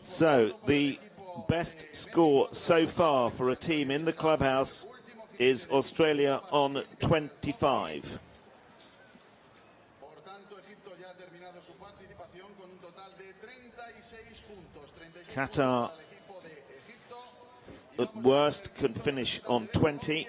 Speaker 1: So the best score so far for a team in the clubhouse is Australia on 25. Qatar at worst can finish on 20.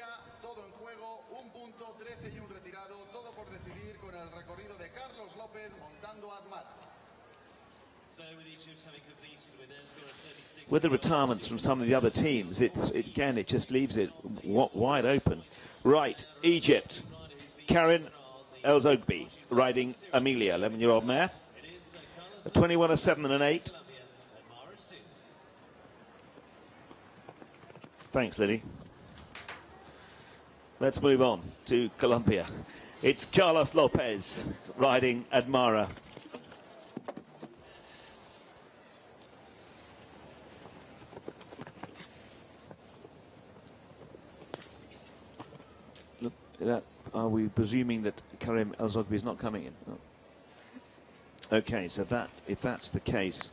Speaker 1: With the retirements from some of the other teams, it just leaves it wide open. Right, Egypt. Karim El-Zogby riding Amelia, 11-year-old mare. A 21, a 7 and an 8. Thanks, Lily. Let's move on to Colombia. It's Carlos Lopez riding Admara. Look at that. Are we presuming that Karim El-Zogby is not coming in? No. Okay, so that, if that's the case,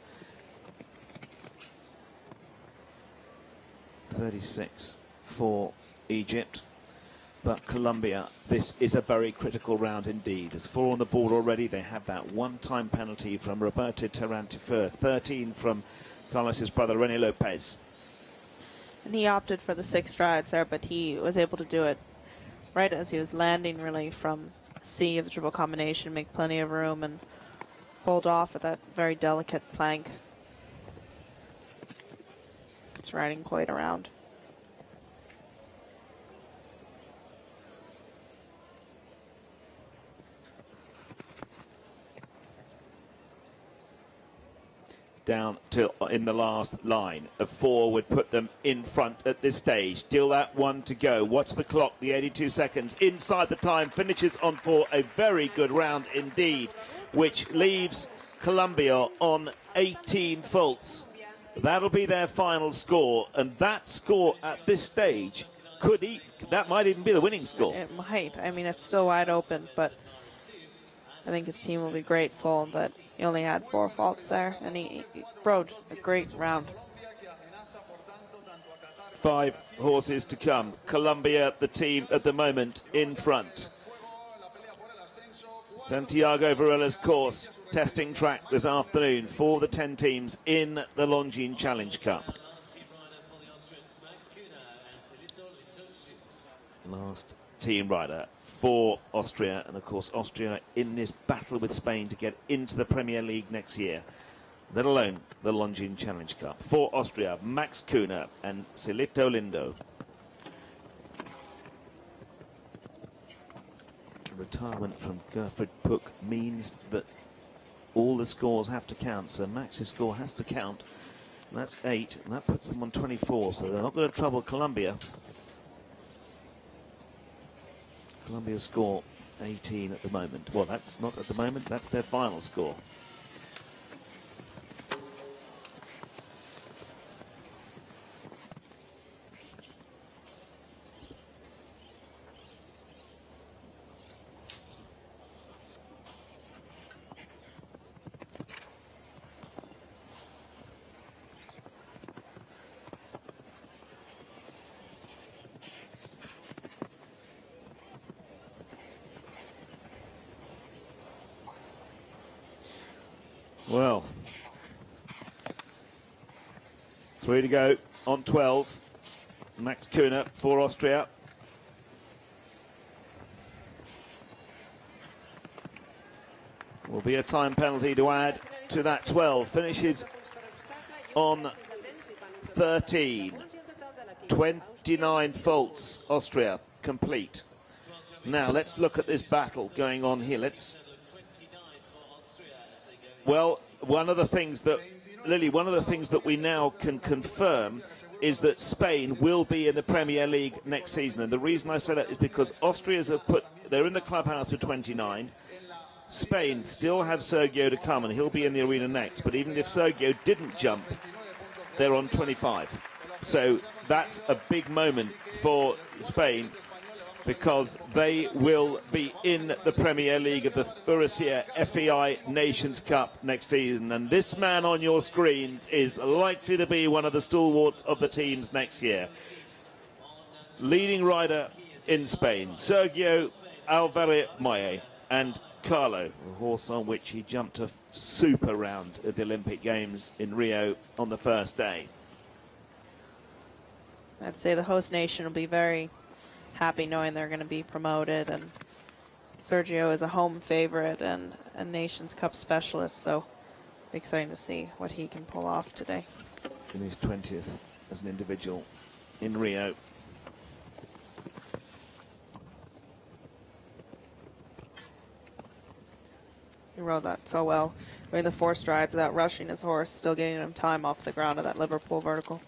Speaker 1: 36 for Egypt. But Colombia, this is a very critical round indeed. There's 4 on the board already. They have that one-time penalty from Roberto Terrantifer, 13 from Carlos's brother, René Lopez.
Speaker 2: And he opted for the 6 strides there, but he was able to do it right as he was landing, really, from C of the triple combination, make plenty of room and hold off with that very delicate plank. It's riding quite around.
Speaker 1: Down to in the last line of 4 would put them in front at this stage. Still that 1 to go. Watch the clock, the 82 seconds inside the time, finishes on 4. A very good round indeed, which leaves Colombia on 18 faults. That'll be their final score, and that score at this stage that might even be the winning score.
Speaker 2: It might. I mean, it's still wide open, but I think his team will be grateful that he only had 4 faults there, and he rode a great round.
Speaker 1: 5 horses to come. Colombia, the team at the moment, in front. Santiago Varela's course, testing track this afternoon for the 10 teams in the Longines Challenge Cup. Last team rider for Austria, and of course Austria in this battle with Spain to get into the Premier League next year, let alone the Longines Challenge Cup. For Austria, Max Kuhner and Silito Lindo. Retirement from Gerfried Puck means that all the scores have to count, so Max's score has to count. And that's 8, and that puts them on 24, so they're not going to trouble Colombia. Colombia's score 18 at the moment. Well, that's not at the moment, that's their final score. Well, 3 to go on 12. Max Kuhner for Austria. Will be a time penalty to add to that 12. Finishes on 13. 29 faults, Austria, complete. Now, let's look at this battle going on here. Well, one of the things that we now can confirm is that Spain will be in the Premier League next season. And the reason I say that is because Austria's they're in the clubhouse with 29. Spain still have Sergio to come, and he'll be in the arena next. But even if Sergio didn't jump, they're on 25. So that's a big moment for Spain, because they will be in the Premier League of the Furusiyya FEI Nations Cup next season. And this man on your screens is likely to be one of the stalwarts of the teams next year. Leading rider in Spain, Sergio Alvarez Maye, and Carlo, a horse on which he jumped a super round at the Olympic Games in Rio on the first day. I'd
Speaker 2: say the host nation will be very happy knowing they're going to be promoted, and Sergio is a home favorite and a Nations Cup specialist, so exciting to see what he can pull off today.
Speaker 1: Finished 20th as an individual in Rio.
Speaker 2: He rode that so well. Doing the 4 strides without rushing his horse, still getting him time off the ground of that Liverpool vertical.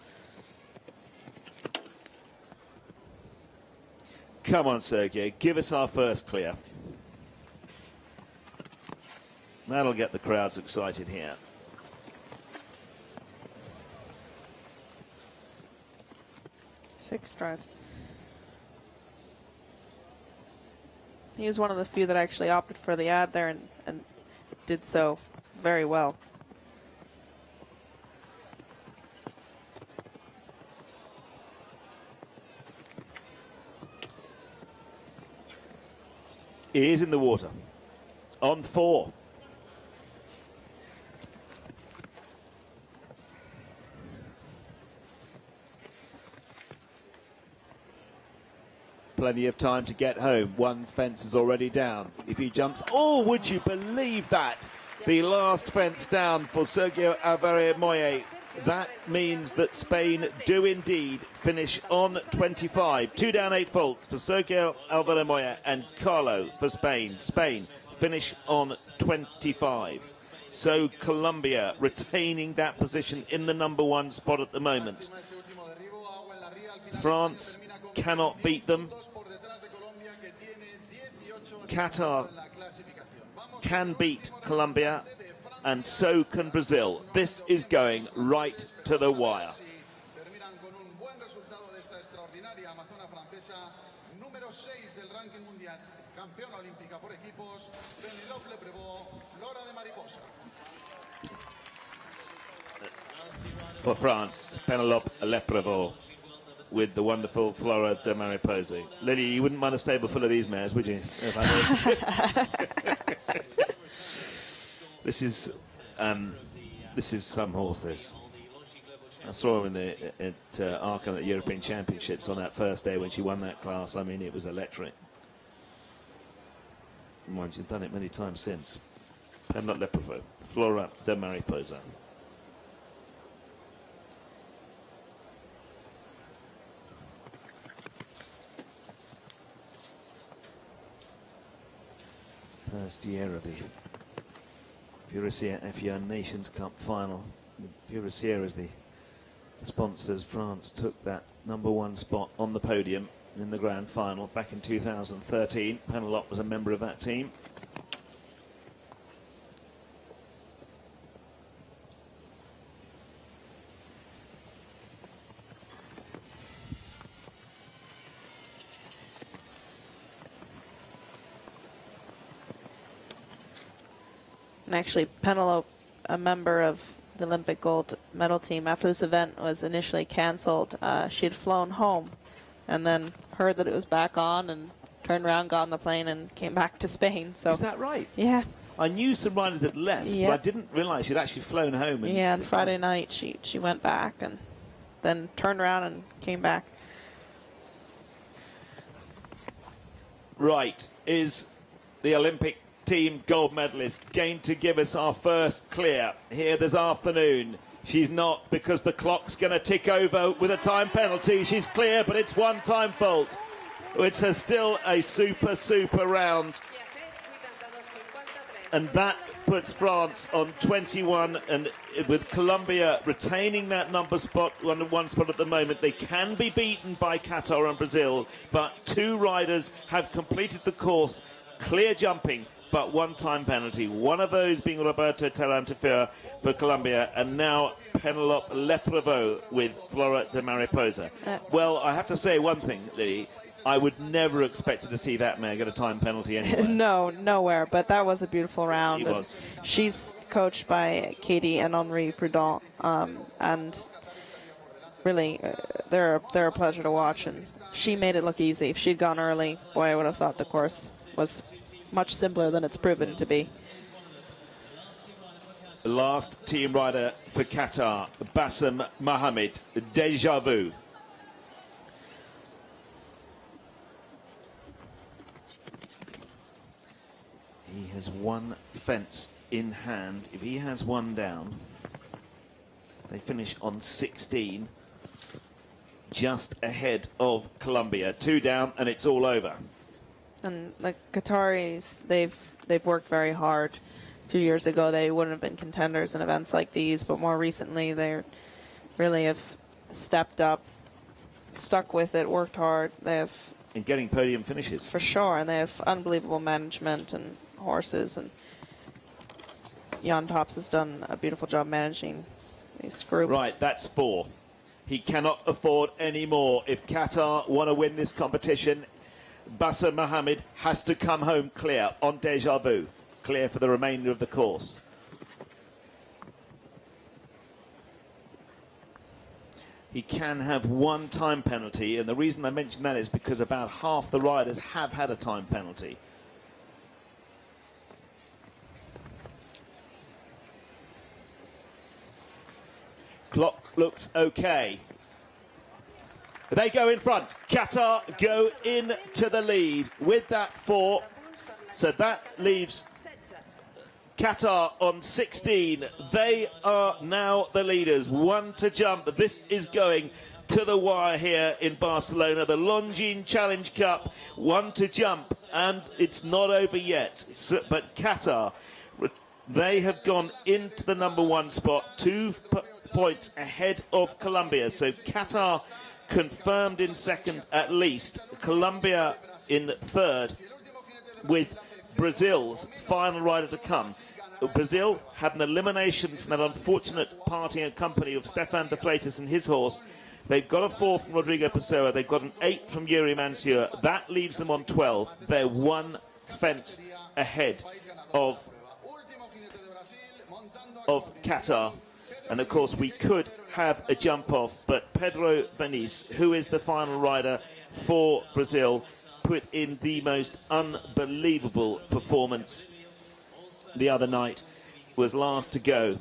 Speaker 1: Come on, Sergio, give us our first clear. That'll get the crowds excited here.
Speaker 2: Six strides. He was one of the few that actually opted for the ad there and did so very well.
Speaker 1: He is in the water. On 4. Plenty of time to get home. One fence is already down. If he jumps, oh, would you believe that? The last fence down for Sergio Alvarez-Moya. That means that Spain do indeed finish on 25. 2 down, 8 faults for Sergio Alvarez-Moya and Carlo for Spain. Spain finish on 25. So Colombia retaining that position in the #1 spot at the moment. France cannot beat them. Qatar can beat Colombia, and so can Brazil. This is going right to the wire. For France, Penelope Leprevaux with the wonderful Flora de Mariposa. Lily, you wouldn't mind a stable full of these mares, would you? This is some horse, this. I saw him at Aachen at the European Championships on that first day when she won that class. I mean, it was electric. Mind, she's done it many times since. Penelope Leprevaux, Flora de Mariposa. First year of the Furusiyya FEI Nations Cup final. Furusiyya as the sponsors. France took that #1 spot on the podium in the grand final back in 2013. Penelope was a member of that team.
Speaker 2: And actually, Penelope, a member of the Olympic gold medal team, after this event was initially canceled, she had flown home and then heard that it was back on and turned around, got on the plane, and came back to Spain. So
Speaker 1: is that right?
Speaker 2: Yeah.
Speaker 1: I knew some riders had left, but I didn't realise she'd actually flown home. And
Speaker 2: yeah, and Friday night she went back and then turned around and came back.
Speaker 1: Right, is the Olympic team gold medalist going to give us our first clear here this afternoon? She's not, because the clock's going to tick over with a time penalty. She's clear, but it's one time fault. It's still a super round, and that puts France on 21, and with Colombia retaining that #1 spot at the moment. They can be beaten by Qatar and Brazil, but 2 riders have completed the course clear jumping, but one time penalty. One of those being Roberto Tarantifera for Colombia, and now Penelope Leprevaux with Flora de Mariposa. Well, I have to say one thing, Lily. I would never expected to see that mare get a time penalty anywhere.
Speaker 2: No, nowhere. But that was a beautiful round.
Speaker 1: It was.
Speaker 2: She's coached by Katie and Henri Prudent, and really, they're a pleasure to watch. And she made it look easy. If she'd gone early, boy, I would have thought the course was much simpler than it's proven to be.
Speaker 1: The last team rider for Qatar, Bassem Mohamed, Deja Vu. has one fence in hand. If he has one down, they finish on 16, just ahead of Colombia. 2 down, and it's all over.
Speaker 2: And the Qataris, they've worked very hard. A few years ago, they wouldn't have been contenders in events like these, but more recently, they really have stepped up, stuck with it, worked hard. They have
Speaker 1: in getting podium finishes
Speaker 2: for sure, and they have unbelievable management and horses. And Jan Tops has done a beautiful job managing this group.
Speaker 1: Right, that's 4. He cannot afford any more. If Qatar want to win this competition, Basser Mohammed has to come home clear on Deja Vu. Clear for the remainder of the course. He can have one time penalty, and the reason I mention that is because about half the riders have had a time penalty. Clock looks okay. They go in front. Qatar go into the lead with that 4. So that leaves Qatar on 16. They are now the leaders. 1 to jump. This is going to the wire here in Barcelona. The Longines Challenge Cup. 1 to jump. And it's not over yet. So, but Qatar, they have gone into the number 1 spot. 2 points ahead of Colombia. So Qatar confirmed in second at least. Colombia in third, with Brazil's final rider to come. Brazil had an elimination from that unfortunate party and company of Stefan de Freitas and his horse. They've got a 4 from Rodrigo Pessoa. They've got an 8 from Yuri Mansur. That leaves them on 12. They're 1 fence ahead of Qatar. And of course we could have a jump off, but Pedro Vinícius, who is the final rider for Brazil, put in the most unbelievable performance the other night, was last to go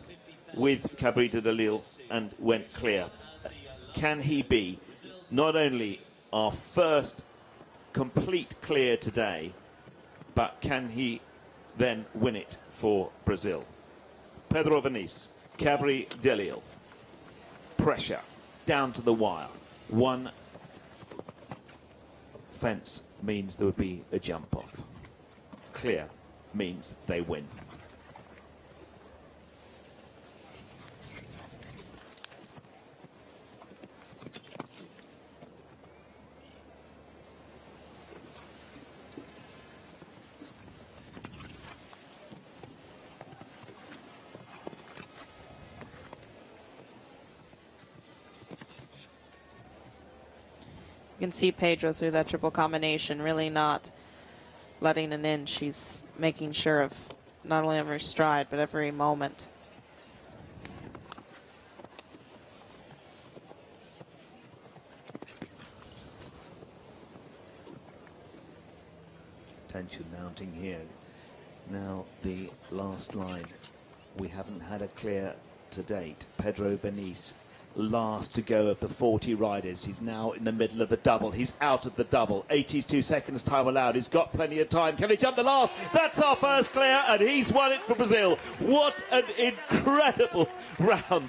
Speaker 1: with Cabrita de Lille and went clear. Can he be not only our first complete clear today, but can he then win it for Brazil? Pedro Vinícius, Cabri de Lille. Pressure down to the wire. 1 fence means there would be a jump off. Clear means they win.
Speaker 2: You can see Pedro through that triple combination, really not letting it in. She's making sure of not only every stride, but every moment.
Speaker 1: Tension mounting here. Now the last line. We haven't had a clear to date. Pedro Vinícius, last to go of the 40 riders. He's now in the middle of the double. He's out of the double. 82 seconds time allowed. He's got plenty of time. Can he jump the last? That's our first clear, and he's won it for Brazil. What an incredible round.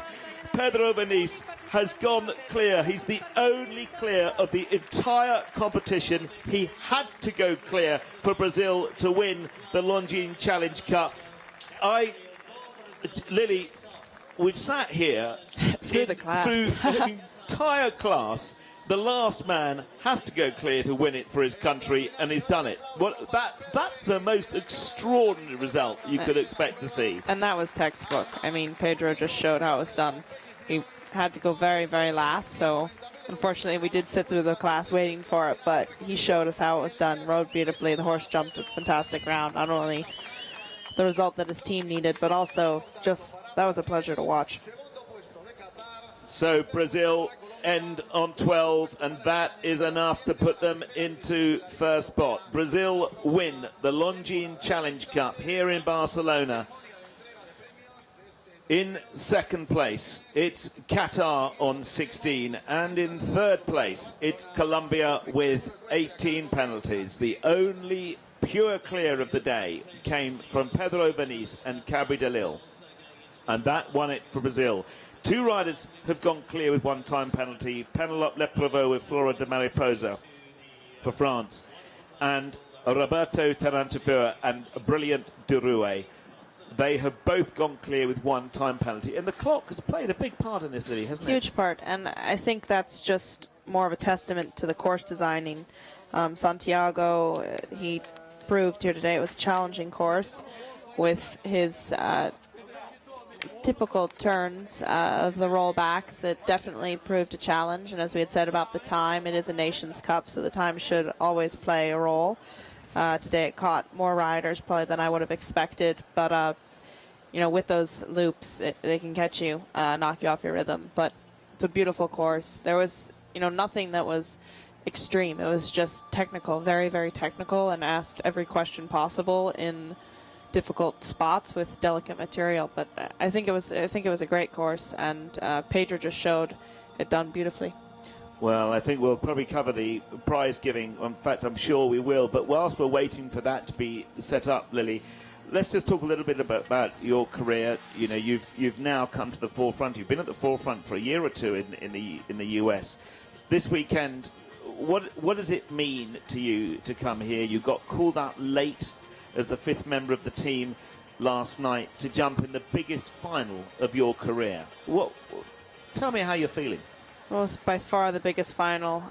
Speaker 1: Pedro Vinícius has gone clear. He's the only clear of the entire competition. He had to go clear for Brazil to win the Longines Challenge Cup. Lily, we've sat here
Speaker 2: through the
Speaker 1: entire class. The last man has to go clear to win it for his country, and he's done it. That's the most extraordinary result you could expect to see.
Speaker 2: And that was textbook. I mean, Pedro just showed how it was done. He had to go very, very last, so unfortunately we did sit through the class waiting for it, but he showed us how it was done. Rode beautifully. The horse jumped a fantastic round. Not only the result that his team needed, but also just that was a pleasure to watch.
Speaker 1: So Brazil end on 12, and that is enough to put them into first spot. Brazil win the Longines Challenge Cup here in Barcelona. In second place, it's Qatar on 16, and in third place, it's Colombia with 18 penalties. The only pure clear of the day came from Pedro Venice and Cabri de Lille, and that won it for Brazil. Two riders have gone clear with one-time penalty. Penelope Leprevaux with Flora de Mariposa for France, and Roberto Tarantafura and Brilliant Durouet. They have both gone clear with one-time penalty, and the clock has played a big part in this, Lily, hasn't it?
Speaker 2: Huge part, and I think that's just more of a testament to the course designing. Santiago, he proved here today it was a challenging course with his typical turns of the rollbacks that definitely proved a challenge. And as we had said about the time, it is a Nations Cup, so the time should always play a role. Today it caught more riders probably than I would have expected, but you know, with those loops, they can catch you, knock you off your rhythm. But it's a beautiful course. There was, you know, nothing that was extreme. It was just technical, very, very technical, and asked every question possible in difficult spots with delicate material. But I think it was a great course, and Pedro just showed it done beautifully.
Speaker 1: Well, I think we'll probably cover the prize giving. In fact, I'm sure we will. But whilst we're waiting for that to be set up, Lily, let's just talk a little bit about your career. You know, you've now come to the forefront. You've been at the forefront for a year or two in the US. This weekend, what does it mean to you to come here? You got called out late as the fifth member of the team last night to jump in the biggest final of your career. Tell me how you're feeling.
Speaker 2: Well, it was by far the biggest final,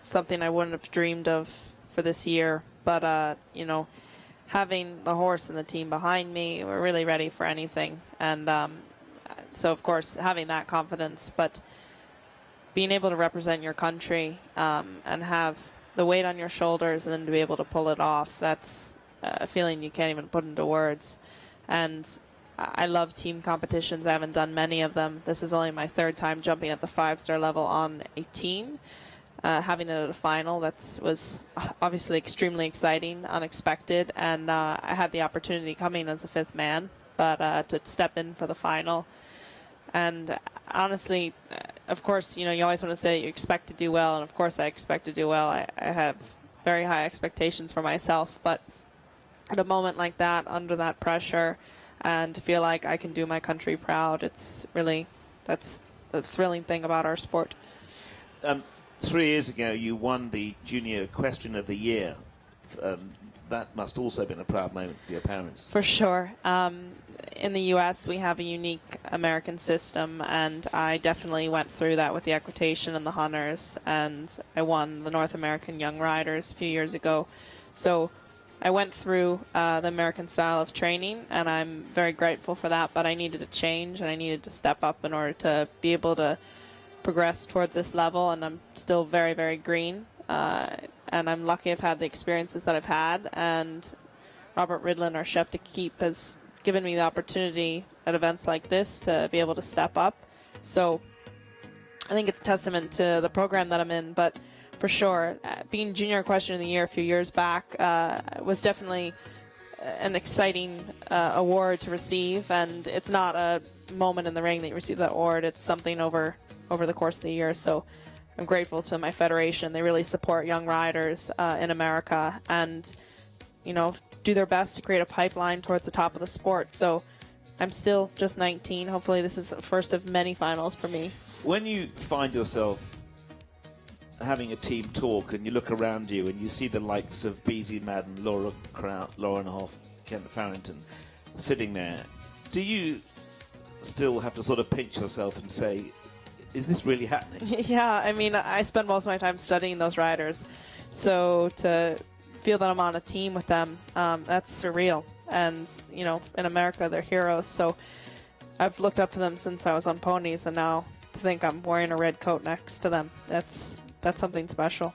Speaker 2: something I wouldn't have dreamed of for this year. But, you know, having the horse and the team behind me, we're really ready for anything. And so, of course, having that confidence, but being able to represent your country and have the weight on your shoulders and then to be able to pull it off, that's a feeling you can't even put into words. And I love team competitions. I haven't done many of them. This is only my third time jumping at the 5-star level on a team. Having it at a final, that was obviously extremely exciting, unexpected, and I had the opportunity coming as the fifth man, but to step in for the final. And honestly, of course, you know, you always want to say that you expect to do well, and of course I expect to do well. I have very high expectations for myself, but at a moment like that, under that pressure, and to feel like I can do my country proud, it's really, that's the thrilling thing about our sport.
Speaker 1: 3 years ago, you won the Junior Equestrian of the Year. That must also have been a proud moment for your parents.
Speaker 2: For sure. In the U.S., we have a unique American system, and I definitely went through that with the equitation and the hunters, and I won the North American Young Riders a few years ago. So I went through the American style of training, and I'm very grateful for that, but I needed a change, and I needed to step up in order to be able to progress towards this level, and I'm still very, very green, and I'm lucky I've had the experiences that I've had, and Robert Ridlin, our chef de keep, has given me the opportunity at events like this to be able to step up. So I think it's a testament to the program that I'm in, but for sure, being Junior Equestrian of the Year a few years back was definitely an exciting award to receive, and it's not a moment in the ring that you receive that award. It's something over the course of the year. So I'm grateful to my federation. They really support young riders in America, and you know, do their best to create a pipeline towards the top of the sport. So I'm still just 19. Hopefully this is the first of many finals for me.
Speaker 1: When you find yourself having a team talk and you look around you and you see the likes of Beezy Madden, Laura Kraut, Lauren Hoff, Kent Farrington sitting there, do you still have to sort of pinch yourself and say, is this really happening?
Speaker 2: Yeah, I mean, I spend most of my time studying those riders. So to feel that I'm on a team with them, that's surreal. And, you know, in America, they're heroes. So I've looked up to them since I was on ponies, and now to think I'm wearing a red coat next to them, that's something special.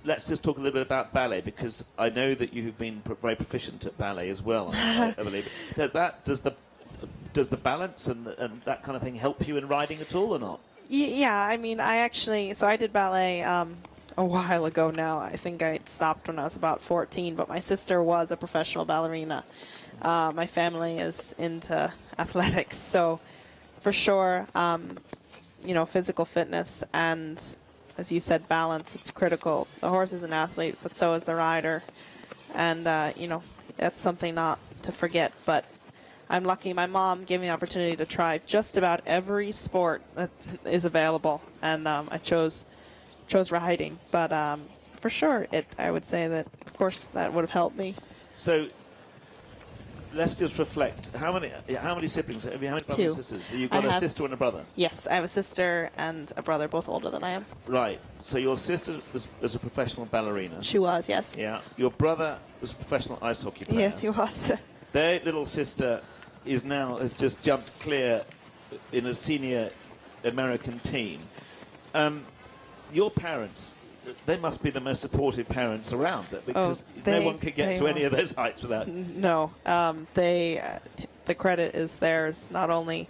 Speaker 1: Let's just talk a little bit about ballet, because I know that you've been very proficient at ballet as well, I believe. Does the balance and that kind of thing help you in riding at all or not?
Speaker 2: Yeah, I mean, I did ballet a while ago now. I think I stopped when I was about 14, but my sister was a professional ballerina. My family is into athletics, so for sure, you know, physical fitness and as you said, balance. It's critical. The horse is an athlete, but so is the rider. And, you know, that's something not to forget. But I'm lucky. My mom gave me the opportunity to try just about every sport that is available. And I chose riding. But for sure, I would say that, of course, that would have helped me.
Speaker 1: So let's just reflect. How many siblings have you? How many brothers and sisters? So you've got a sister and a brother?
Speaker 2: Yes, I have a sister and a brother, both older than I am.
Speaker 1: Right. So your sister was a professional ballerina.
Speaker 2: She was, yes.
Speaker 1: Yeah. Your brother was a professional ice hockey player.
Speaker 2: Yes, he was.
Speaker 1: Their little sister has just jumped clear in a senior American team. Your parents, they must be the most supportive parents around, because no one could get to any of those heights without.
Speaker 2: No, the credit is theirs. Not only,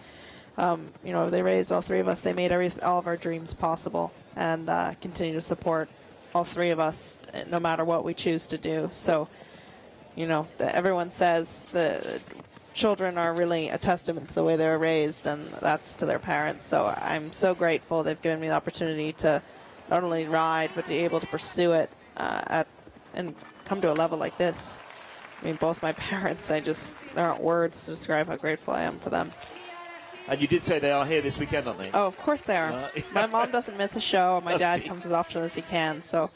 Speaker 2: you know, they raised all three of us. They made all of our dreams possible, and continue to support all three of us, no matter what we choose to do. So, you know, everyone says the children are really a testament to the way they were raised, and that's to their parents. So I'm so grateful they've given me the opportunity to not only ride, but be able to pursue it and come to a level like this. I mean, both my parents, there aren't words to describe how grateful I am for them.
Speaker 1: And you did say they are here this weekend, aren't they?
Speaker 2: Oh, of course they are. My mom doesn't miss a show, and my dad comes as often as he can. So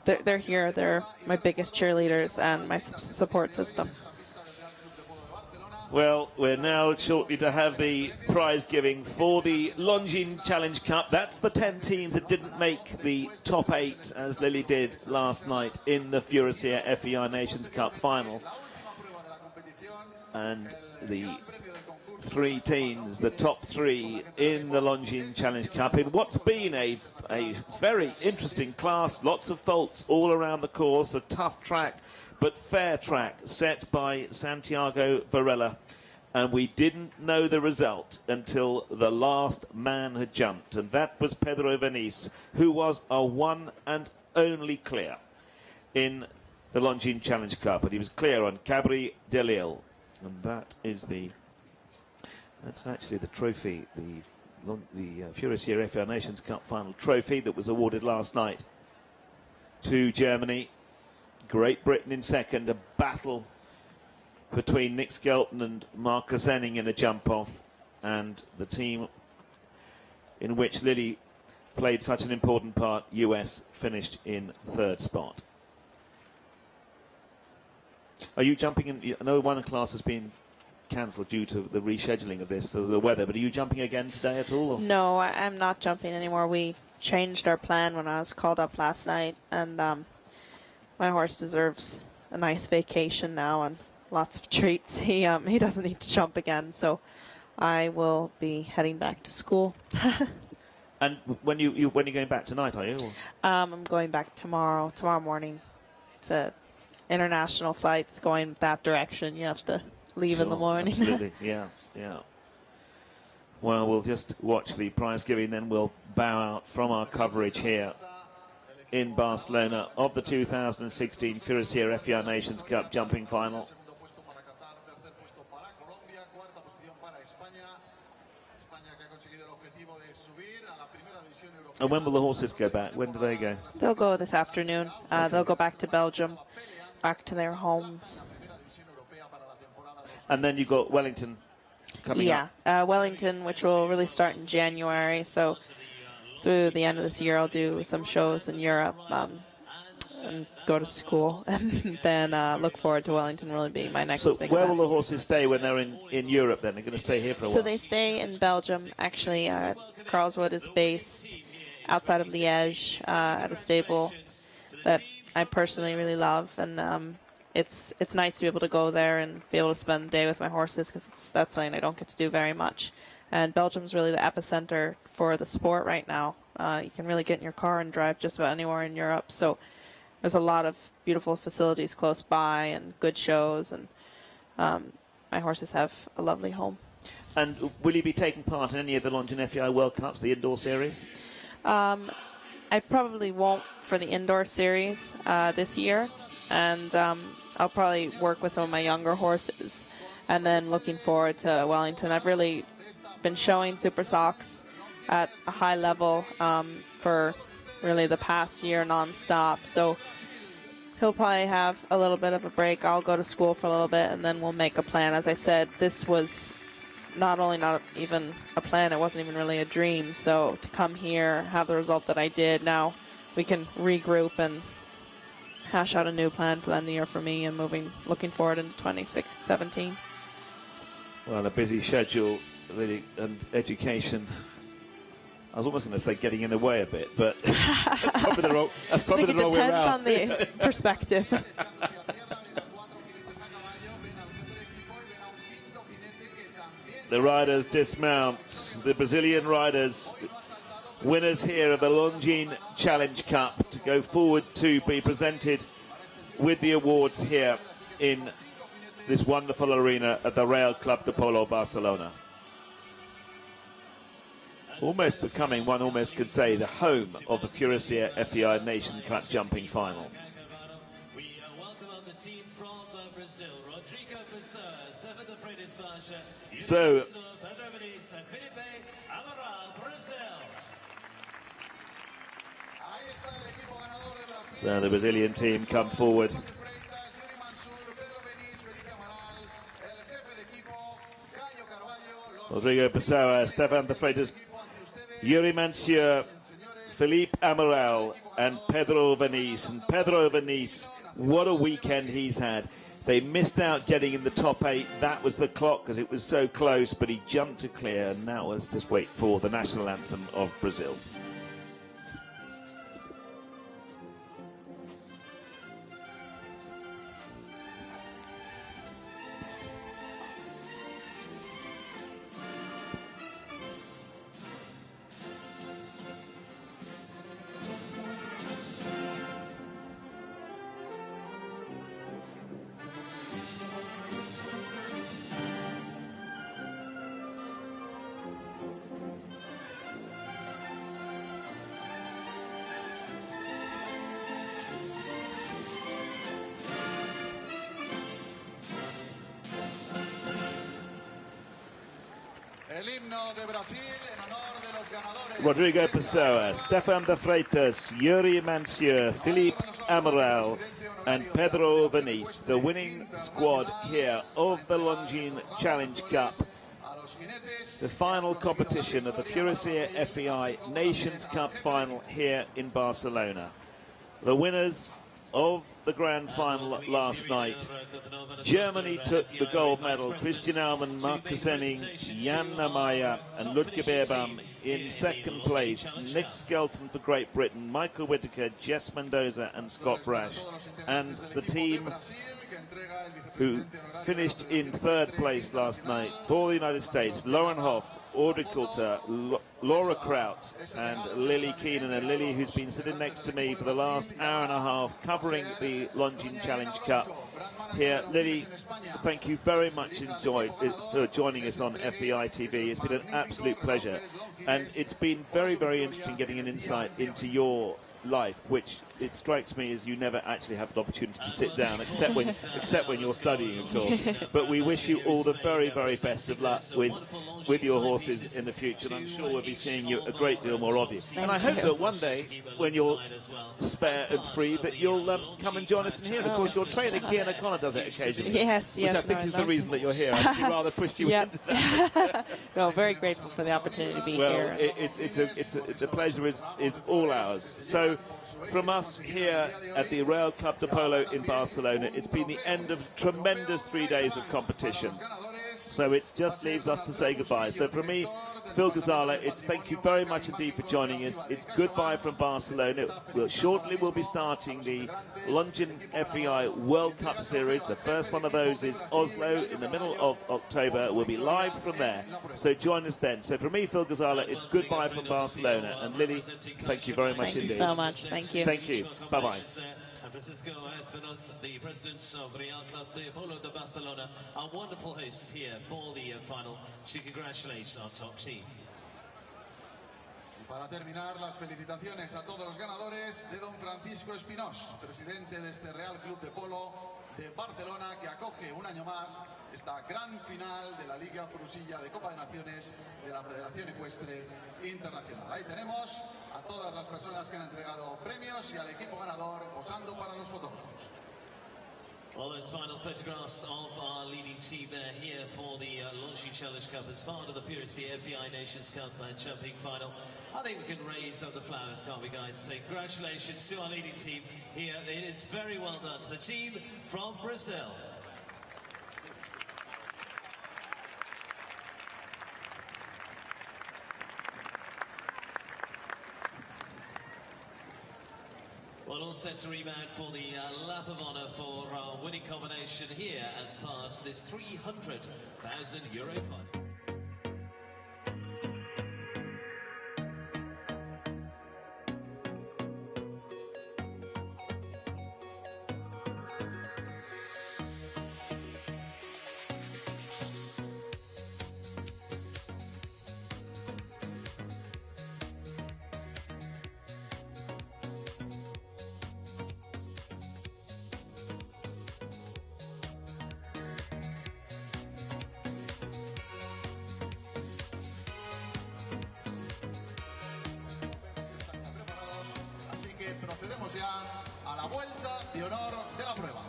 Speaker 2: they're here. They're my biggest cheerleaders and my support system.
Speaker 1: Well, we're now shortly to have the prize giving for the Longines Challenge Cup. That's the 10 teams that didn't make the top 8, as Lily did last night in the Furusiyya FEI Nations Cup final. And the 3 teams, the top 3 in the Longines Challenge Cup, in what's been a very interesting class. Lots of faults all around the course, a tough track, but fair track set by Santiago Varela, and we didn't know the result until the last man had jumped, and that was Pedro Venice, who was a one and only clear in the Longines Challenge Cup, but he was clear on Cabri de Lille, and that's actually the trophy, the Furusiyya FEI Nations Cup final trophy that was awarded last night to Germany. Great Britain in second, a battle between Nick Skelton and Marcus Enning in a jump-off, and the team in which Lily played such an important part, US, finished in 3rd spot. Are you jumping in? I know one class has been cancelled due to the rescheduling of this, the weather, but are you jumping again today at all? Or?
Speaker 2: No, I'm not jumping anymore. We changed our plan when I was called up last night, and my horse deserves a nice vacation now and lots of treats. He doesn't need to jump again, so I will be heading back to school.
Speaker 1: And when you're going back tonight, are you?
Speaker 2: I'm going back tomorrow morning. It's international flights going that direction. You have to leave in the morning.
Speaker 1: Absolutely, yeah. Well, we'll just watch the prize giving, then we'll bow out from our coverage here in Barcelona of the 2016 Furusiyya FEI Nations Cup jumping final. And when will the horses go back? When do they go?
Speaker 2: They'll go this afternoon. They'll go back to Belgium, back to their homes.
Speaker 1: And then you've got Wellington coming up.
Speaker 2: Yeah, Wellington, which will really start in January. So through the end of this year, I'll do some shows in Europe and go to school, and then look forward to Wellington really being my next big
Speaker 1: where
Speaker 2: event.
Speaker 1: will the horses stay when they're in Europe then? They're going to stay here for a while?
Speaker 2: So they stay in Belgium. Actually, Carlswood is based outside of Liège at a stable that I personally really love, and it's nice to be able to go there and be able to spend the day with my horses, because that's something I don't get to do very much. And Belgium's really the epicenter for the sport right now. You can really get in your car and drive just about anywhere in Europe. So there's a lot of beautiful facilities close by and good shows, and my horses have a lovely home.
Speaker 1: And will you be taking part in any of the Longines FEI World Cups, the indoor series?
Speaker 2: I probably won't for the indoor series this year, and I'll probably work with some of my younger horses, and then looking forward to Wellington. I've really been showing Super Socks at a high level for really the past year non-stop. So he'll probably have a little bit of a break. I'll go to school for a little bit, and then we'll make a plan. As I said, this was not even a plan, it wasn't even really a dream. So to come here, have the result that I did, now we can regroup and hash out a new plan for the end of the year for me and looking forward into 2017.
Speaker 1: Well, a busy schedule, really, and education. I was almost going to say getting in the way a bit, but that's probably the wrong, way around.
Speaker 2: It depends on the perspective.
Speaker 1: The riders dismount. The Brazilian riders, winners here of the Longines Challenge Cup, to go forward to be presented with the awards here in this wonderful arena at the Real Club de Polo Barcelona. Almost becoming, one almost could say, the home of the Furusiyya FEI Nation Cup jumping final.
Speaker 3: We welcome the team from Brazil, Rodrigo Pessoa, Stefan de Freitas Blancha,
Speaker 1: So, so the Brazilian team come forward. Rodrigo Pessoa, Stefan de Freitas, Yuri Mansur, Philippe Amaral, and Pedro Venice. And Pedro Venice, what a weekend he's had. They missed out getting in the top 8. That was the clock because it was so close, but he jumped to clear, and now let's just wait for the national anthem of Brazil. Rodrigo Pessoa, Stefan de Freitas, Yuri Mansur, Philippe Amaral, and Pedro Venice, the winning squad here of the Longines Challenge Cup, the final competition of the Furusiyya FEI Nations Cup final here in Barcelona. The winners of the grand final last night. Germany took the gold medal. Christian Alman, Marcus Henning, Jan Namaya and Ludger Beerbam in second place. Nick Skelton for Great Britain, Michael Whitaker, Jess Mendoza and Scott Brash. And the team who finished in third place last night for the United States, Lauren Hoff, Audrey Coulter, Laura Kraut and Lily Keenan. And Lily, who's been sitting next to me for the last hour and a half covering the Longines Challenge Cup here. Lily, thank you very much for joining us on FEI TV. It's been an absolute pleasure, and it's been very, very interesting getting an insight into your life, which it strikes me as you never actually have an opportunity to sit down, except when you're studying, of course. But we wish you all the very, very best of luck with your horses in the future, and I'm sure we'll be seeing you a great deal more of you. And I hope that one day, when you're spare and free, that you'll come and join us in here. And of course, your trainer, Kian O'Connor, does it occasionally.
Speaker 2: Yes,
Speaker 1: which I think is the reason that you're here. I'd rather pushed you into that.
Speaker 2: No, very grateful for the opportunity to be here.
Speaker 1: Well, the pleasure is all ours. So, from us here at the Real Club de Polo in Barcelona, it's been the end of tremendous 3 days of competition. So it just leaves us to say goodbye. So from me, Phil Gazala, it's thank you very much indeed for joining us. It's goodbye from Barcelona. Shortly we'll be starting the Longines FEI World Cup Series. The first one of those is Oslo in the middle of October. We'll be live from there. So join us then. So from me, Phil Gazala, it's goodbye from Barcelona. And Lily, thank you very much indeed.
Speaker 2: Thank you so much. Thank you.
Speaker 1: Thank you. Bye-bye.
Speaker 3: Francisco has with us, the president of Real Club de Polo de Barcelona, our wonderful hosts here for the final, to congratulate our top team.
Speaker 4: Para terminar, las felicitaciones a todos los ganadores de don Francisco Espinós, presidente de este Real Club de Polo de Barcelona, que acoge un año más esta gran final de la Liga Furusiyya de Copa de Naciones de la Federación Ecuestre Internacional. Ahí tenemos a todas las personas que han entregado premios y al equipo ganador posando para los fotógrafos.
Speaker 3: Well, those final photographs of our leading team there here for the Longines Challenge Cup as part of the Furusiyya FEI Nations Cup jumping final. I think we can raise up the flowers, can't we, guys? So congratulations to our leading team here. It is very well done to the team from Brazil. Well, all set to rebound for the lap of honour for our winning combination here as part of this €300,000 fund.
Speaker 4: Procedemos ya a la vuelta de honor de la prueba.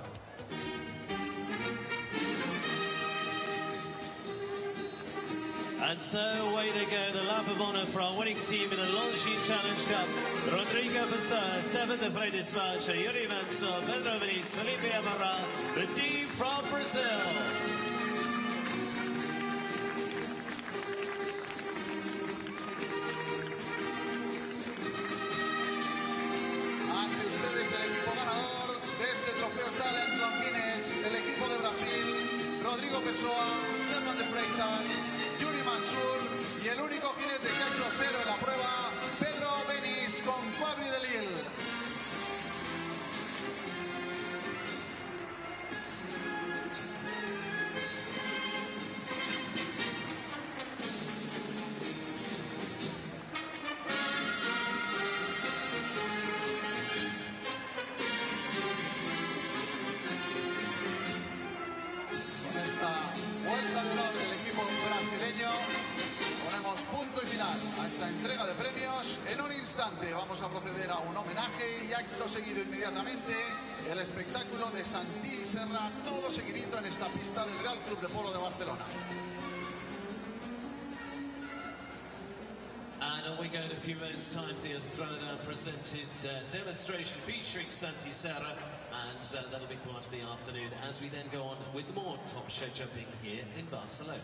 Speaker 3: And so away they go, the lap of honour for our winning team in the Longines Challenge Cup. Rodrigo Pessoa, Stefan de Freitas Bacha, Yuri Manso, Pedro Vinícius, Felipe Amaral, the team from Brazil.
Speaker 4: El equipo ganador de este trofeo Challenge Longines, el equipo de Brasil, Rodrigo Pessoa, Stefan de Freitas, Yuri Mansur y el único jinete que ha hecho cero en la prueba, Pedro Vinícius con Fabri de Lille. Vuelta de honor del equipo brasileño. Ponemos punto y final a esta entrega de premios. En un instante vamos a proceder a un homenaje y acto seguido inmediatamente el espectáculo de Santi Serra, todo seguidito en esta pista del Real Club de Polo de Barcelona.
Speaker 3: And we go in a few moments' time to the Estrada presented demonstration featuring Santi Serra, and that'll be part of the afternoon as we then go on with more top show jumping here in Barcelona.